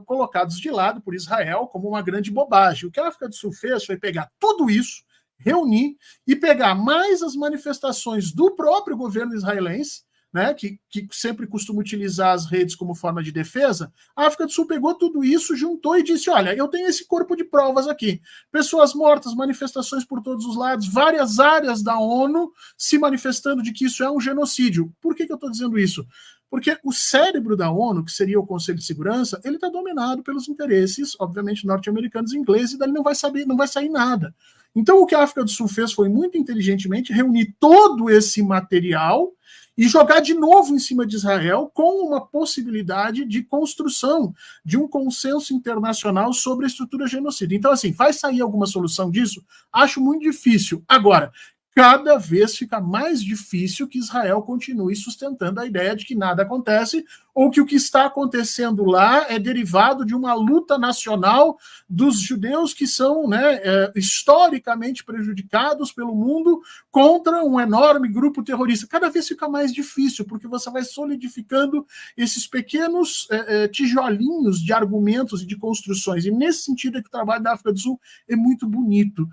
colocados de lado por Israel como uma grande bobagem. O que a África do Sul fez foi pegar tudo isso, reunir e pegar mais as manifestações do próprio governo israelense, né, que sempre costuma utilizar as redes como forma de defesa. A África do Sul pegou tudo isso, juntou e disse, olha, eu tenho esse corpo de provas aqui. Pessoas mortas, manifestações por todos os lados, várias áreas da ONU se manifestando de que isso é um genocídio. Por que eu estou dizendo isso? Porque o cérebro da ONU, que seria o Conselho de Segurança, ele está dominado pelos interesses, obviamente, norte-americanos e ingleses, e dali não vai sair nada. Então, o que a África do Sul fez foi, muito inteligentemente, reunir todo esse material e jogar de novo em cima de Israel com uma possibilidade de construção de um consenso internacional sobre a estrutura genocida. Então, assim, vai sair alguma solução disso? Acho muito difícil. Agora, cada vez fica mais difícil que Israel continue sustentando a ideia de que nada acontece, ou que o que está acontecendo lá é derivado de uma luta nacional dos judeus que são, né, historicamente prejudicados pelo mundo contra um enorme grupo terrorista. Cada vez fica mais difícil, porque você vai solidificando esses pequenos tijolinhos de argumentos e de construções. E nesse sentido é que o trabalho da África do Sul é muito bonito,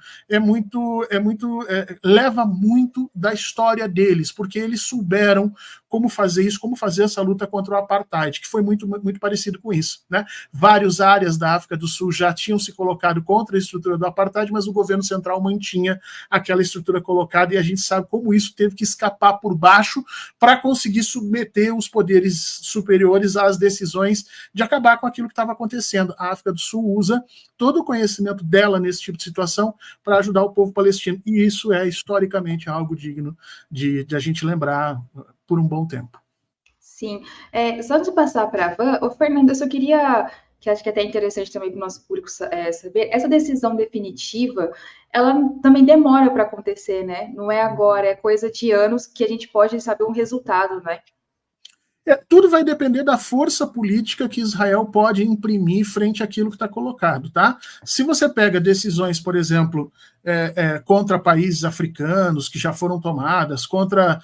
leva muito da história deles, porque eles souberam como fazer isso, como fazer essa luta contra o apartheid, que foi muito, muito parecido com isso, né? Várias áreas da África do Sul já tinham se colocado contra a estrutura do apartheid, mas o governo central mantinha aquela estrutura colocada, e a gente sabe como isso teve que escapar por baixo para conseguir submeter os poderes superiores às decisões de acabar com aquilo que estava acontecendo. A África do Sul usa todo o conhecimento dela nesse tipo de situação para ajudar o povo palestino, e isso é historicamente algo digno de a gente lembrar por um bom tempo. Sim. Só antes de passar para a Van, Fernando, eu só queria, que acho que é até interessante também para o nosso público saber, essa decisão definitiva, ela também demora para acontecer, né? Não é agora, é coisa de anos que a gente pode saber um resultado, né? Tudo vai depender da força política que Israel pode imprimir frente àquilo que está colocado, tá? Se você pega decisões, por exemplo, contra países africanos que já foram tomadas, contra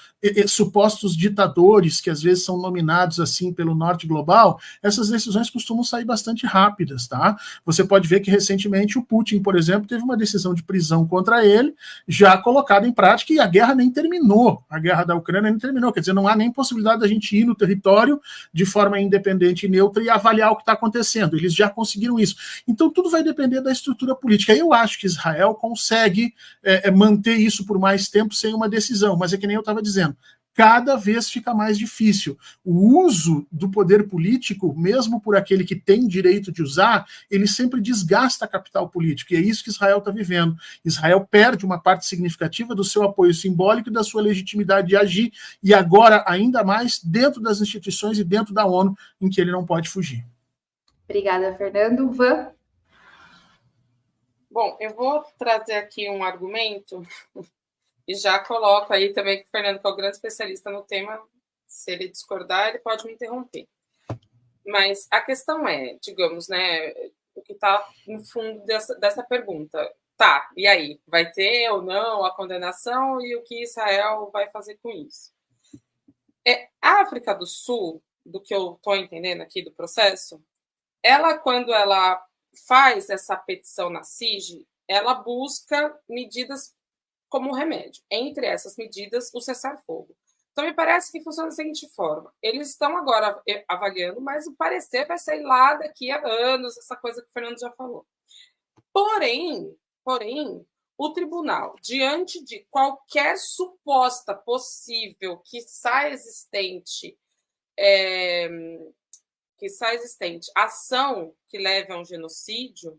supostos ditadores que às vezes são nominados assim pelo norte global, essas decisões costumam sair bastante rápidas, tá? Você pode ver que recentemente o Putin, por exemplo, teve uma decisão de prisão contra ele, já colocada em prática, e a guerra nem terminou, a guerra da Ucrânia nem terminou, quer dizer, não há nem possibilidade da gente ir no território de forma independente e neutra e avaliar o que está acontecendo, eles já conseguiram isso. Então tudo vai depender da estrutura política. Eu acho que Israel consegue manter isso por mais tempo sem uma decisão, mas é que nem eu estava dizendo, cada vez fica mais difícil. O uso do poder político, mesmo por aquele que tem direito de usar, ele sempre desgasta a capital político, e é isso que Israel está vivendo. Israel perde uma parte significativa do seu apoio simbólico e da sua legitimidade de agir, e agora ainda mais dentro das instituições e dentro da ONU, em que ele não pode fugir. Obrigada, Fernando. Van? Bom, eu vou trazer aqui um argumento e já coloco aí também que o Fernando, que é o grande especialista no tema, se ele discordar, ele pode me interromper. Mas a questão é, digamos, né, o que está no fundo dessa pergunta. Tá, e aí? Vai ter ou não a condenação e o que Israel vai fazer com isso? A África do Sul, do que eu estou entendendo aqui do processo, ela, quando ela faz essa petição na CIG, ela busca medidas como remédio. Entre essas medidas, o cessar-fogo. Então, me parece que funciona da seguinte forma. Eles estão agora avaliando, mas o parecer vai sair lá daqui a anos, essa coisa que o Fernando já falou. Porém, o tribunal, diante de qualquer suposta possível ação que leve a um genocídio,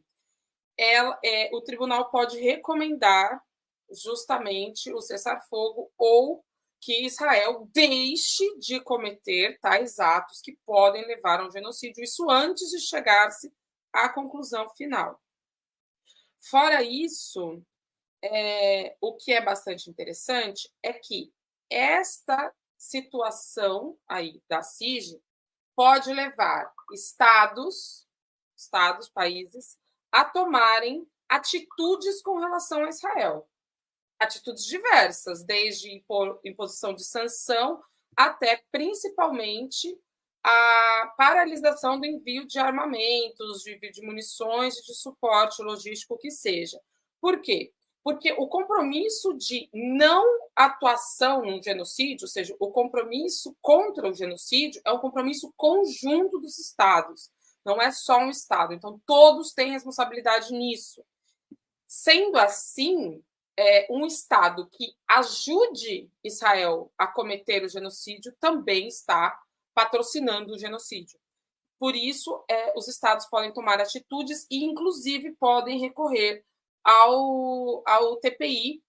o tribunal pode recomendar justamente o cessar-fogo ou que Israel deixe de cometer tais atos que podem levar a um genocídio, isso antes de chegar-se à conclusão final. Fora isso, o que é bastante interessante é que esta situação aí da CIG pode levar estados, países, a tomarem atitudes com relação a Israel. Atitudes diversas, desde imposição de sanção até, principalmente, a paralisação do envio de armamentos, de envio de munições, de suporte logístico, que seja. Por quê? Porque o compromisso de não atuação no genocídio, ou seja, o compromisso contra o genocídio, é um compromisso conjunto dos Estados, não é só um Estado. Então, todos têm responsabilidade nisso. Sendo assim, um Estado que ajude Israel a cometer o genocídio também está patrocinando o genocídio. Por isso, os Estados podem tomar atitudes e, inclusive, podem recorrer ao TPI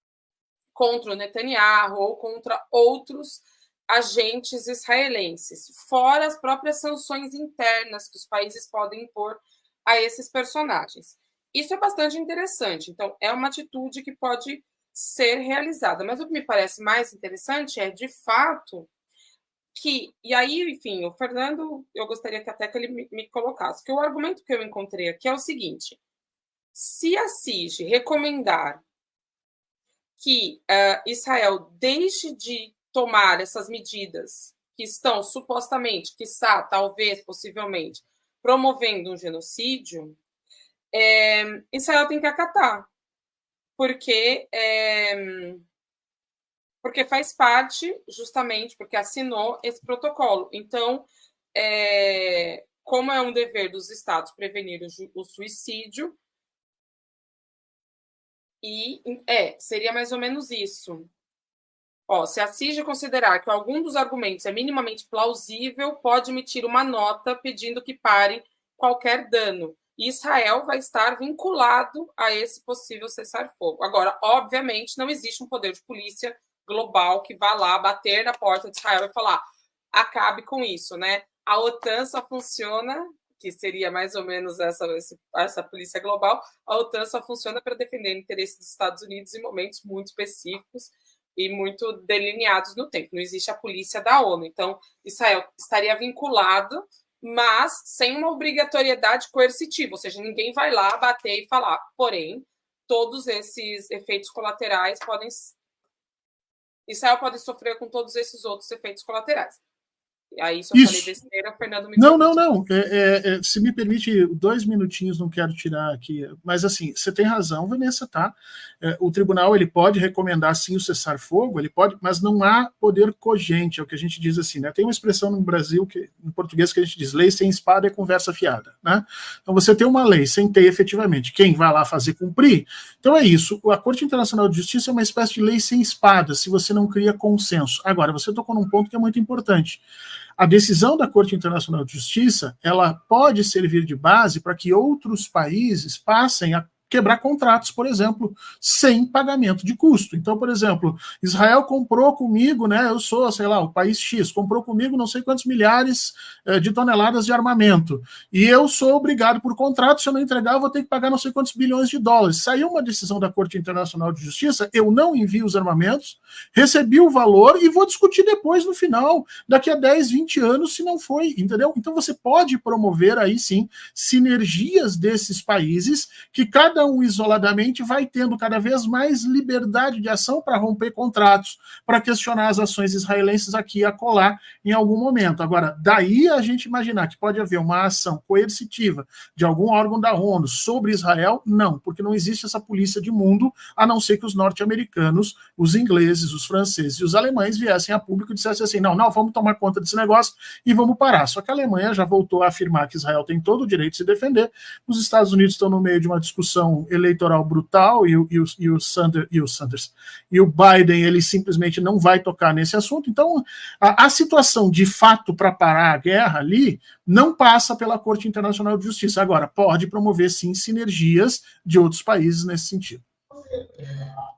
contra o Netanyahu ou contra outros agentes israelenses, fora as próprias sanções internas que os países podem impor a esses personagens. Isso é bastante interessante. Então, é uma atitude que pode ser realizada. Mas o que me parece mais interessante é, de fato, que... E aí, enfim, o Fernando, eu gostaria que até que ele me colocasse, que o argumento que eu encontrei aqui é o seguinte: se a CIG recomendar que Israel deixe de tomar essas medidas que estão supostamente, quiçá, talvez, possivelmente, promovendo um genocídio, Israel tem que acatar, porque faz parte, justamente, porque assinou esse protocolo. Então, como é um dever dos Estados prevenir o suicídio, e seria mais ou menos isso. Se a CIG considerar que algum dos argumentos é minimamente plausível, pode emitir uma nota pedindo que parem qualquer dano. E Israel vai estar vinculado a esse possível cessar-fogo. Agora, obviamente, não existe um poder de polícia global que vá lá bater na porta de Israel e falar: acabe com isso, né? A OTAN só funciona, que seria mais ou menos essa polícia global, a OTAN só funciona para defender o interesse dos Estados Unidos em momentos muito específicos, e muito delineados no tempo. Não existe a polícia da ONU. Então, Israel estaria vinculado, mas sem uma obrigatoriedade coercitiva, ou seja, ninguém vai lá bater e falar. Porém, todos esses efeitos colaterais podem... Israel pode sofrer com todos esses outros efeitos colaterais. E aí, se eu falei besteira, Fernando me permite. Não. Se me permite 2 minutinhos, não quero tirar aqui. Mas, assim, você tem razão, Vanessa, tá? O tribunal, ele pode recomendar, sim, o cessar-fogo, ele pode, mas não há poder cogente, é o que a gente diz assim, né? Tem uma expressão no Brasil, em português, que a gente diz, lei sem espada é conversa fiada, né? Então, você tem uma lei sem ter, efetivamente, quem vai lá fazer cumprir. Então, é isso. A Corte Internacional de Justiça é uma espécie de lei sem espada, se você não cria consenso. Agora, você tocou num ponto que é muito importante. A decisão da Corte Internacional de Justiça, ela pode servir de base para que outros países passem a quebrar contratos, por exemplo, sem pagamento de custo. Então, por exemplo, Israel comprou comigo, né, eu sou, sei lá, o país X, comprou comigo não sei quantos milhares de toneladas de armamento, e eu sou obrigado por contrato, se eu não entregar, eu vou ter que pagar não sei quantos bilhões de dólares. Saiu uma decisão da Corte Internacional de Justiça, eu não envio os armamentos, recebi o valor e vou discutir depois, no final, daqui a 10, 20 anos, se não foi, entendeu? Então você pode promover aí, sim, sinergias desses países, que cada um isoladamente vai tendo cada vez mais liberdade de ação para romper contratos, para questionar as ações israelenses aqui e acolá em algum momento. Agora, daí a gente imaginar que pode haver uma ação coercitiva de algum órgão da ONU sobre Israel, não, porque não existe essa polícia de mundo, a não ser que os norte-americanos, os ingleses, os franceses e os alemães viessem a público e dissessem assim, não, vamos tomar conta desse negócio e vamos parar. Só que a Alemanha já voltou a afirmar que Israel tem todo o direito de se defender, os Estados Unidos estão no meio de uma discussão eleitoral brutal e o Biden, ele simplesmente não vai tocar nesse assunto. Então, a situação de fato para parar a guerra ali não passa pela Corte Internacional de Justiça. Agora, pode promover, sim, sinergias de outros países nesse sentido.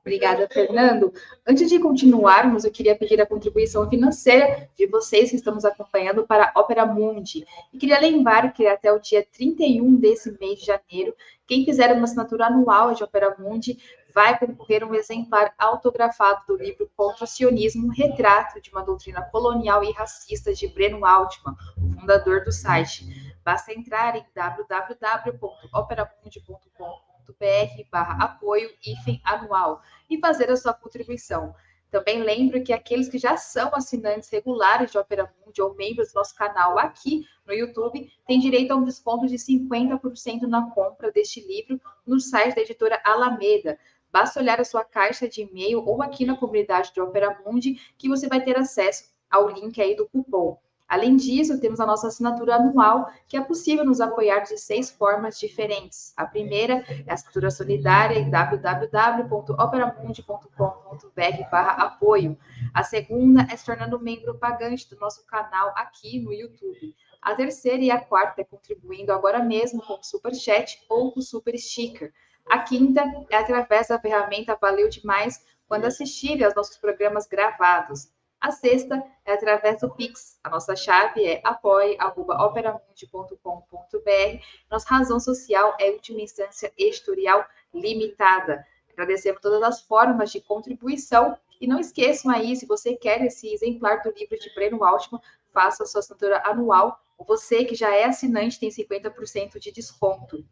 Obrigada, Fernando. Antes de continuarmos, eu queria pedir a contribuição financeira de vocês que estão nos acompanhando para a Opera Mundi. E queria lembrar que até o dia 31 desse mês de janeiro, quem fizer uma assinatura anual de Opera Mundi vai concorrer a um exemplar autografado do livro Contra o Sionismo, Retrato de uma Doutrina Colonial e Racista, de Breno Altman, o fundador do site. Basta entrar em www.operamundi.com.br/apoio-anual e fazer a sua contribuição. Também lembro que aqueles que já são assinantes regulares de Opera Mundi ou membros do nosso canal aqui no YouTube têm direito a um desconto de 50% na compra deste livro no site da editora Alameda. Basta olhar a sua caixa de e-mail ou aqui na comunidade de Opera Mundi que você vai ter acesso ao link aí do cupom. Além disso, temos a nossa assinatura anual, que é possível nos apoiar de 6 formas diferentes. A primeira é a assinatura solidária em www.operamundi.com.br/apoio. A segunda é se tornando membro pagante do nosso canal aqui no YouTube. A terceira e a quarta é contribuindo agora mesmo com o Super Chat ou com o Super Sticker. A quinta é através da ferramenta Valeu Demais quando assistirem aos nossos programas gravados. A sexta é através do Pix. A nossa chave é apoie@operamundi.com.br. Nossa razão social é última instância editorial limitada. Agradecemos todas as formas de contribuição. E não esqueçam aí, se você quer esse exemplar do livro de Breno Altman, faça a sua assinatura anual. Você que já é assinante tem 50% de desconto.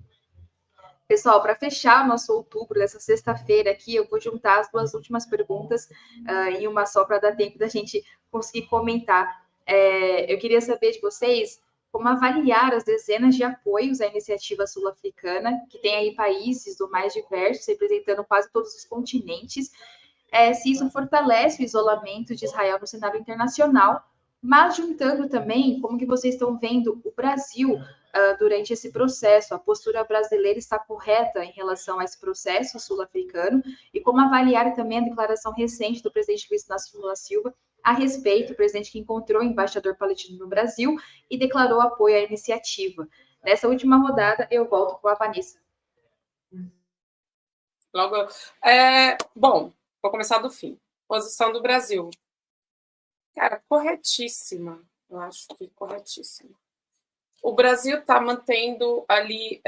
Pessoal, para fechar o nosso outubro, dessa sexta-feira aqui, eu vou juntar as 2 últimas perguntas em uma só para dar tempo da gente conseguir comentar. Eu queria saber de vocês como avaliar as dezenas de apoios à iniciativa sul-africana, que tem aí países do mais diversos, representando quase todos os continentes, se isso fortalece o isolamento de Israel no cenário internacional, mas juntando também como que vocês estão vendo o Brasil durante esse processo, a postura brasileira está correta em relação a esse processo sul-africano e como avaliar também a declaração recente do presidente Luiz Inácio Lula Silva a respeito, o presidente que encontrou o embaixador palestino no Brasil e declarou apoio à iniciativa. Nessa última rodada, eu volto com a Vanessa. Bom, vou começar do fim. Posição do Brasil. Cara, corretíssima. Eu acho que corretíssima. O Brasil está mantendo ali...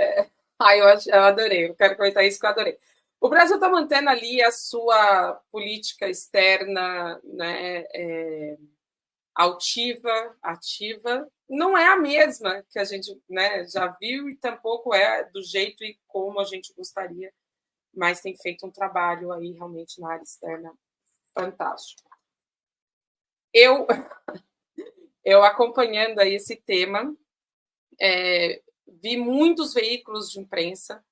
eu adorei, eu quero comentar isso que eu adorei. O Brasil está mantendo ali a sua política externa, né, ativa, não é a mesma que a gente, né, já viu e tampouco é do jeito e como a gente gostaria, mas tem feito um trabalho aí realmente na área externa fantástico. Eu acompanhando aí esse tema, vi muitos veículos de imprensa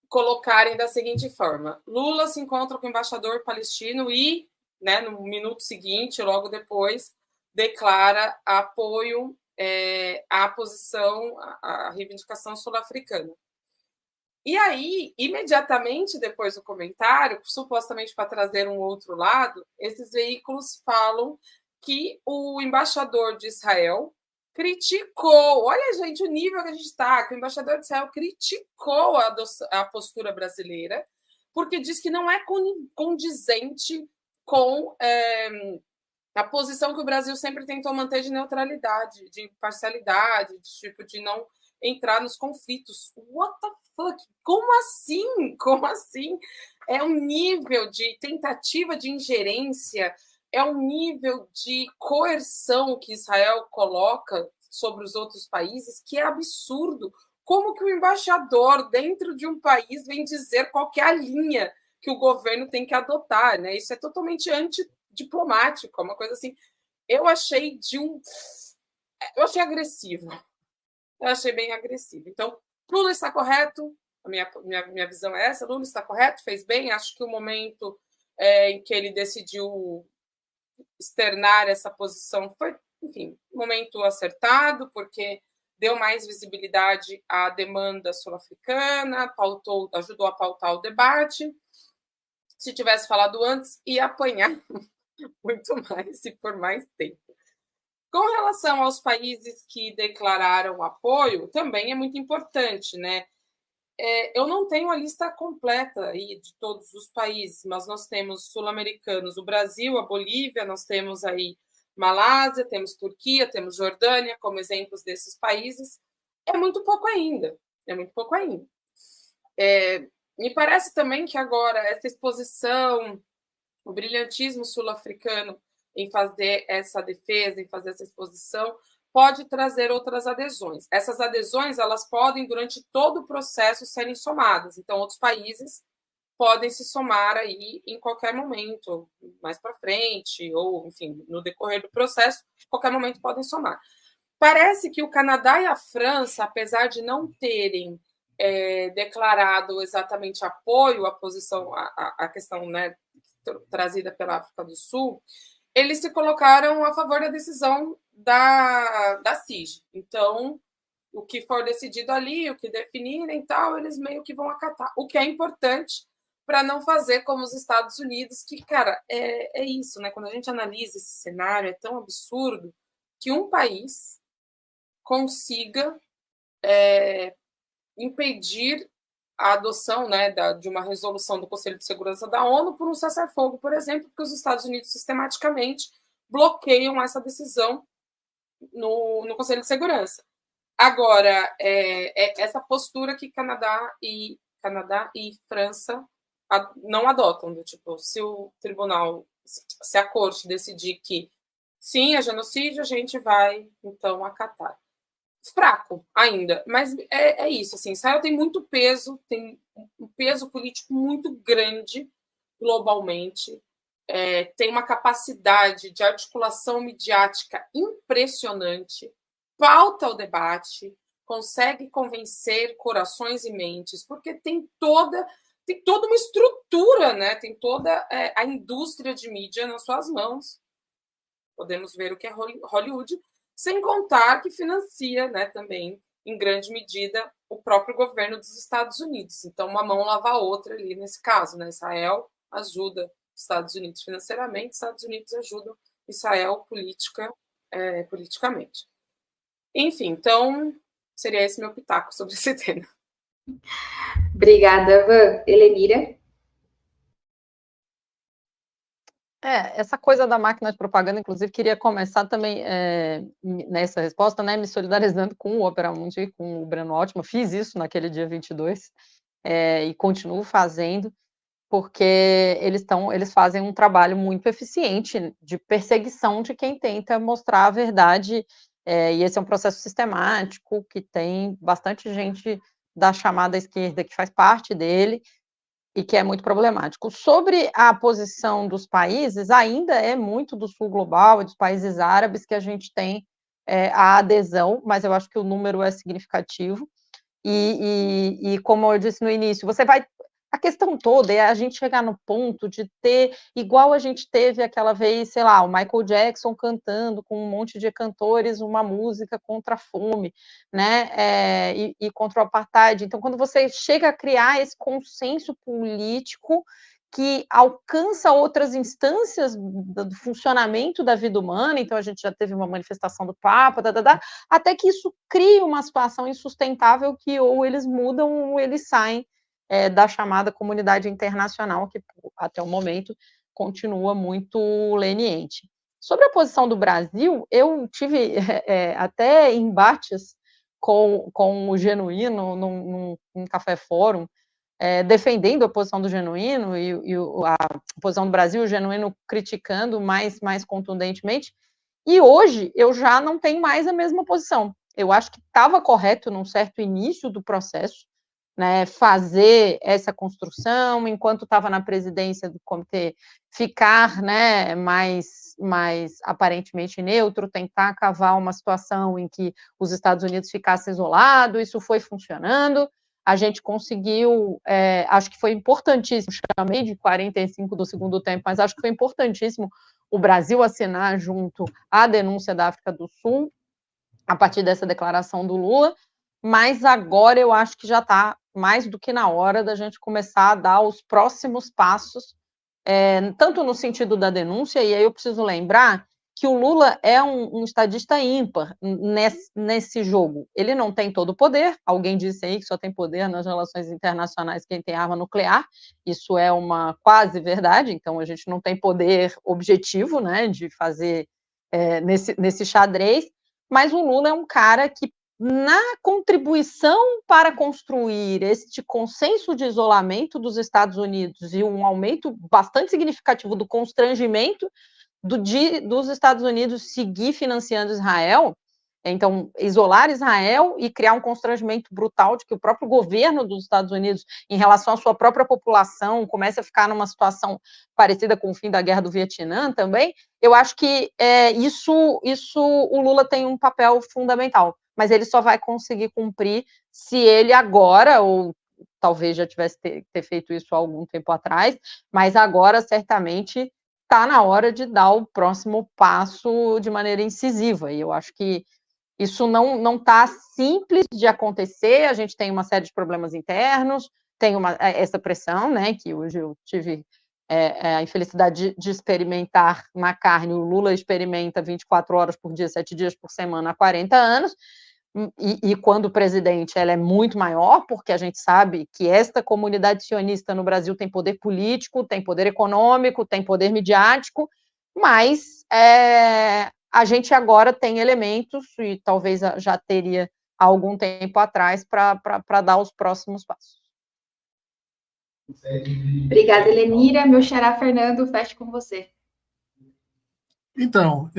colocarem da seguinte forma: Lula se encontra com o embaixador palestino e, né, no minuto seguinte, logo depois, declara apoio à posição, à reivindicação sul-africana. E aí, imediatamente depois do comentário, supostamente para trazer um outro lado, esses veículos falam que o embaixador de Israel criticou, olha, gente, o nível que a gente está, que o embaixador de Israel criticou a postura brasileira, porque diz que não é condizente com a posição que o Brasil sempre tentou manter de neutralidade, de imparcialidade, de não entrar nos conflitos. What the fuck? Como assim? Como assim? É um nível de tentativa de ingerência, é um nível de coerção que Israel coloca sobre os outros países que é absurdo. Como que o embaixador dentro de um país vem dizer qual que é a linha que o governo tem que adotar, né? Isso é totalmente antidiplomático, uma coisa assim. Eu achei agressivo. Eu achei bem agressivo. Então, Lula está correto, a minha visão é essa, Lula está correto, fez bem, acho que o momento em que ele decidiu externar essa posição foi, enfim, um momento acertado, porque deu mais visibilidade à demanda sul-africana, ajudou a pautar o debate. Se tivesse falado antes, ia apanhar muito mais e por mais tempo. Com relação aos países que declararam apoio, também é muito importante, né? Eu não tenho a lista completa aí de todos os países, mas nós temos sul-americanos, o Brasil, a Bolívia, nós temos aí Malásia, temos Turquia, temos Jordânia como exemplos desses países. É muito pouco ainda, me parece também que agora essa exposição, o brilhantismo sul-africano em fazer essa defesa, em fazer essa exposição, pode trazer outras adesões. Essas adesões, elas podem, durante todo o processo, serem somadas. Então, outros países podem se somar aí em qualquer momento, mais para frente, ou, enfim, no decorrer do processo, em qualquer momento podem somar. Parece que o Canadá e a França, apesar de não terem declarado exatamente apoio à posição, à questão, né, trazida pela África do Sul, eles se colocaram a favor da decisão da CIG. Então, o que for decidido ali, o que definirem e tal, eles meio que vão acatar. O que é importante para não fazer como os Estados Unidos, que, cara, é isso, né? Quando a gente analisa esse cenário, é tão absurdo que um país consiga impedir a adoção, né, de uma resolução do Conselho de Segurança da ONU por um cessar-fogo, por exemplo, porque os Estados Unidos sistematicamente bloqueiam essa decisão no Conselho de Segurança. Agora, essa postura que Canadá e França não adotam, do tipo, se o tribunal, se a corte decidir que sim, é genocídio, a gente vai, então, acatar. Fraco ainda, mas é isso, assim, Israel tem muito peso, tem um peso político muito grande globalmente, tem uma capacidade de articulação midiática impressionante, pauta o debate, consegue convencer corações e mentes, porque tem toda uma estrutura, né? Tem toda a indústria de mídia nas suas mãos. Podemos ver o que é Hollywood, sem contar que financia, né, também, em grande medida, o próprio governo dos Estados Unidos. Então, uma mão lava a outra ali nesse caso, né? Israel ajuda os Estados Unidos financeiramente, os Estados Unidos ajudam Israel politicamente. Enfim, então, seria esse meu pitaco sobre esse tema. Obrigada, Van. Helenira? Essa coisa da máquina de propaganda, inclusive, queria começar também nessa resposta, né, me solidarizando com o Opera Mundi e com o Breno Altman. Fiz isso naquele dia 22. e continuo fazendo, porque eles fazem um trabalho muito eficiente de perseguição de quem tenta mostrar a verdade, e esse é um processo sistemático que tem bastante gente da chamada esquerda que faz parte dele, e que é muito problemático. Sobre a posição dos países, ainda é muito do sul global e dos países árabes que a gente tem a adesão, mas eu acho que o número é significativo. E como eu disse no início, a questão toda é a gente chegar no ponto de ter, igual a gente teve aquela vez, sei lá, o Michael Jackson cantando com um monte de cantores uma música contra a fome, né, e contra o apartheid. Então, quando você chega a criar esse consenso político que alcança outras instâncias do funcionamento da vida humana, então a gente já teve uma manifestação do Papa, até que isso cria uma situação insustentável que ou eles mudam ou eles saem da chamada comunidade internacional, que até o momento continua muito leniente. Sobre a posição do Brasil, eu tive até embates com o Genuíno num café fórum, defendendo a posição do Genuíno e a posição do Brasil, o Genuíno criticando mais contundentemente, e hoje eu já não tenho mais a mesma posição. Eu acho que estava correto num certo início do processo, né, fazer essa construção, enquanto estava na presidência do comitê, ficar, né, mais aparentemente neutro, tentar cavar uma situação em que os Estados Unidos ficassem isolados, isso foi funcionando, a gente conseguiu, acho que foi importantíssimo, chamei de 45 do segundo tempo, mas acho que foi importantíssimo o Brasil assinar junto à denúncia da África do Sul, a partir dessa declaração do Lula, mas agora eu acho que já está mais do que na hora da gente começar a dar os próximos passos, tanto no sentido da denúncia, e aí eu preciso lembrar que o Lula é um estadista ímpar nesse jogo. Ele não tem todo o poder, alguém disse aí que só tem poder nas relações internacionais quem tem arma nuclear, isso é uma quase verdade, então a gente não tem poder objetivo, né, de fazer nesse xadrez, mas o Lula é um cara que, na contribuição para construir este consenso de isolamento dos Estados Unidos e um aumento bastante significativo do constrangimento dos Estados Unidos seguir financiando Israel, então, isolar Israel e criar um constrangimento brutal de que o próprio governo dos Estados Unidos, em relação à sua própria população, comece a ficar numa situação parecida com o fim da Guerra do Vietnã também, eu acho que isso o Lula tem um papel fundamental, mas ele só vai conseguir cumprir se ele agora, ou talvez já tivesse ter feito isso há algum tempo atrás, mas agora, certamente, está na hora de dar o próximo passo de maneira incisiva, e eu acho que isso não está simples de acontecer, a gente tem uma série de problemas internos, tem essa pressão, né, que hoje eu tive a infelicidade de experimentar na carne, o Lula experimenta 24 horas por dia, 7 dias por semana há 40 anos, e quando presidente ela é muito maior, porque a gente sabe que esta comunidade sionista no Brasil tem poder político, tem poder econômico, tem poder midiático, mas a gente agora tem elementos, e talvez já teria há algum tempo atrás, para dar os próximos passos. Obrigada, Helenira. Meu xará Fernando, fecho com você. Então,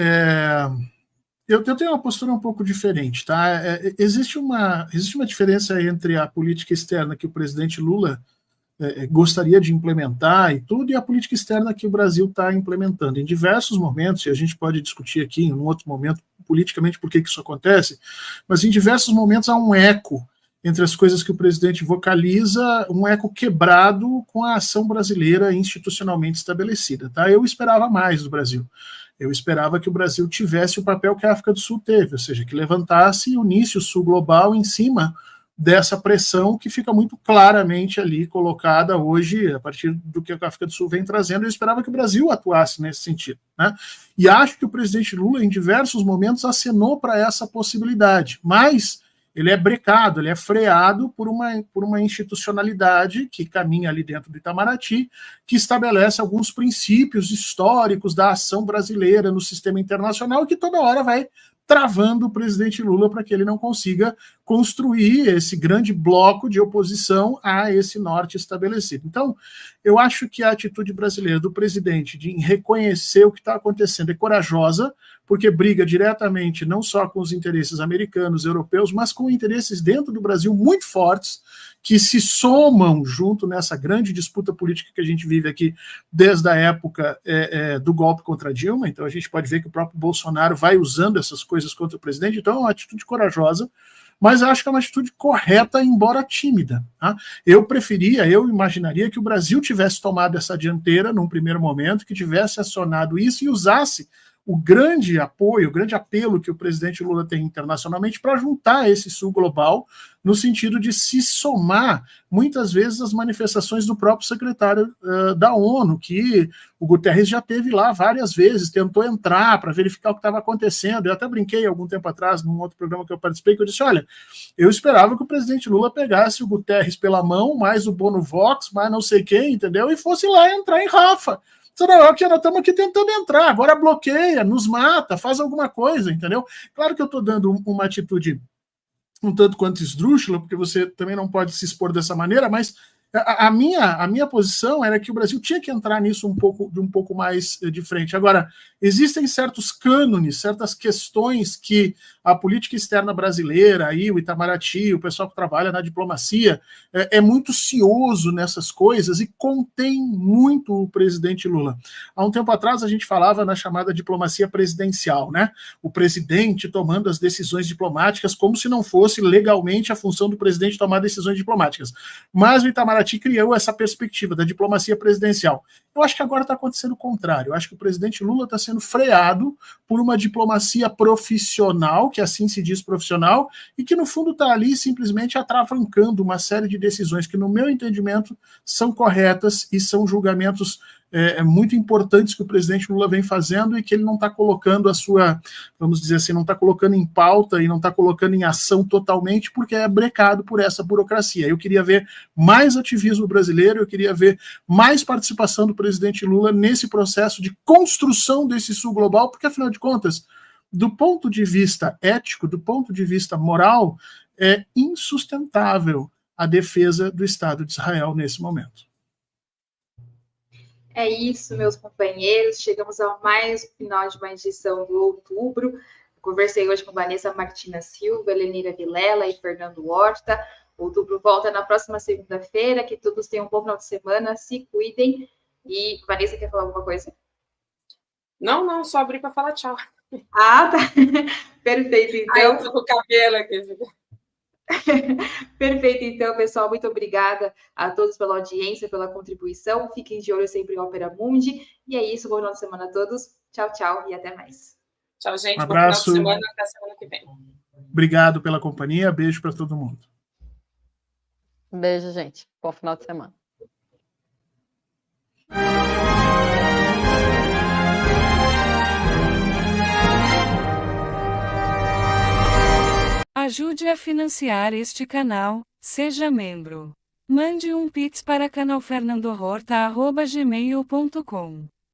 eu tenho uma postura um pouco diferente, tá? Existe uma diferença entre a política externa que o presidente Lula gostaria de implementar e tudo, e a política externa que o Brasil está implementando. Em diversos momentos, e a gente pode discutir aqui em um outro momento, politicamente, por que isso acontece, mas em diversos momentos há um eco entre as coisas que o presidente vocaliza, um eco quebrado com a ação brasileira institucionalmente estabelecida. Tá? Eu esperava mais do Brasil. Eu esperava que o Brasil tivesse o papel que a África do Sul teve, ou seja, que levantasse e unisse o Sul global em cima dessa pressão que fica muito claramente ali colocada hoje, a partir do que a África do Sul vem trazendo. Eu esperava que o Brasil atuasse nesse sentido, né? E acho que o presidente Lula, em diversos momentos, acenou para essa possibilidade, mas ele é brecado, ele é freado por uma institucionalidade que caminha ali dentro do Itamaraty, que estabelece alguns princípios históricos da ação brasileira no sistema internacional e que toda hora vai travando o presidente Lula para que ele não consiga construir esse grande bloco de oposição a esse norte estabelecido. Então, eu acho que a atitude brasileira do presidente de reconhecer o que está acontecendo é corajosa, porque briga diretamente não só com os interesses americanos, europeus, mas com interesses dentro do Brasil muito fortes, que se somam junto nessa grande disputa política que a gente vive aqui desde a época do golpe contra Dilma. Então a gente pode ver que o próprio Bolsonaro vai usando essas coisas contra o presidente. Então é uma atitude corajosa, mas eu acho que é uma atitude correta, embora tímida. Tá? Eu imaginaria que o Brasil tivesse tomado essa dianteira num primeiro momento, que tivesse acionado isso e usasse o grande apoio, o grande apelo que o presidente Lula tem internacionalmente para juntar esse sul global, no sentido de se somar, muitas vezes, às manifestações do próprio secretário da ONU, que o Guterres já teve lá várias vezes, tentou entrar para verificar o que estava acontecendo. Eu até brinquei algum tempo atrás, num outro programa que eu participei, que eu disse, olha, eu esperava que o presidente Lula pegasse o Guterres pela mão, mais o Bono Vox, mais não sei quem, entendeu? E fosse lá entrar em Rafa. Nós estamos aqui tentando entrar, agora bloqueia, nos mata, faz alguma coisa, entendeu? Claro que eu estou dando uma atitude um tanto quanto esdrúxula, porque você também não pode se expor dessa maneira, mas a minha posição era que o Brasil tinha que entrar nisso um pouco mais de frente. Agora, existem certos cânones, certas questões que a política externa brasileira, aí, o Itamaraty, o pessoal que trabalha na diplomacia, é muito cioso nessas coisas e contém muito o presidente Lula. Há um tempo atrás a gente falava na chamada diplomacia presidencial, né? O presidente tomando as decisões diplomáticas como se não fosse legalmente a função do presidente tomar decisões diplomáticas. Mas o Itamaraty criou essa perspectiva da diplomacia presidencial. Eu acho que agora está acontecendo o contrário. Eu acho que o presidente Lula está sendo freado por uma diplomacia profissional, que assim se diz profissional, e que no fundo está ali simplesmente atravancando uma série de decisões que, no meu entendimento, são corretas e são julgamentos muito importantes que o presidente Lula vem fazendo e que ele não está colocando a sua, vamos dizer assim, não está colocando em pauta e não está colocando em ação totalmente, porque é brecado por essa burocracia. Eu queria ver mais ativismo brasileiro, eu queria ver mais participação do presidente Lula nesse processo de construção desse sul global, porque, afinal de contas, do ponto de vista ético, do ponto de vista moral, é insustentável a defesa do Estado de Israel nesse momento. É isso, meus companheiros. Chegamos ao mais final de uma edição do Outubro. Conversei hoje com Vanessa Martina Silva, Helenira Vilela e Fernando Horta. Outubro volta na próxima segunda-feira. Que todos tenham um bom final de semana, se cuidem. E Vanessa, quer falar alguma coisa? Não, só abrir para falar tchau. Ah, tá. Perfeito, então. Eu tô com o cabelo aqui. Perfeito, então, pessoal, muito obrigada a todos pela audiência, pela contribuição, fiquem de olho sempre em Opera Mundi, e é isso, bom final de semana a todos, tchau e até mais. Tchau, gente, um abraço. Bom final de semana, até semana que vem. Obrigado pela companhia, beijo para todo mundo. Beijo, gente, bom final de semana. Ajude a financiar este canal, seja membro. Mande um Pix para canalfernandohorta@gmail.com.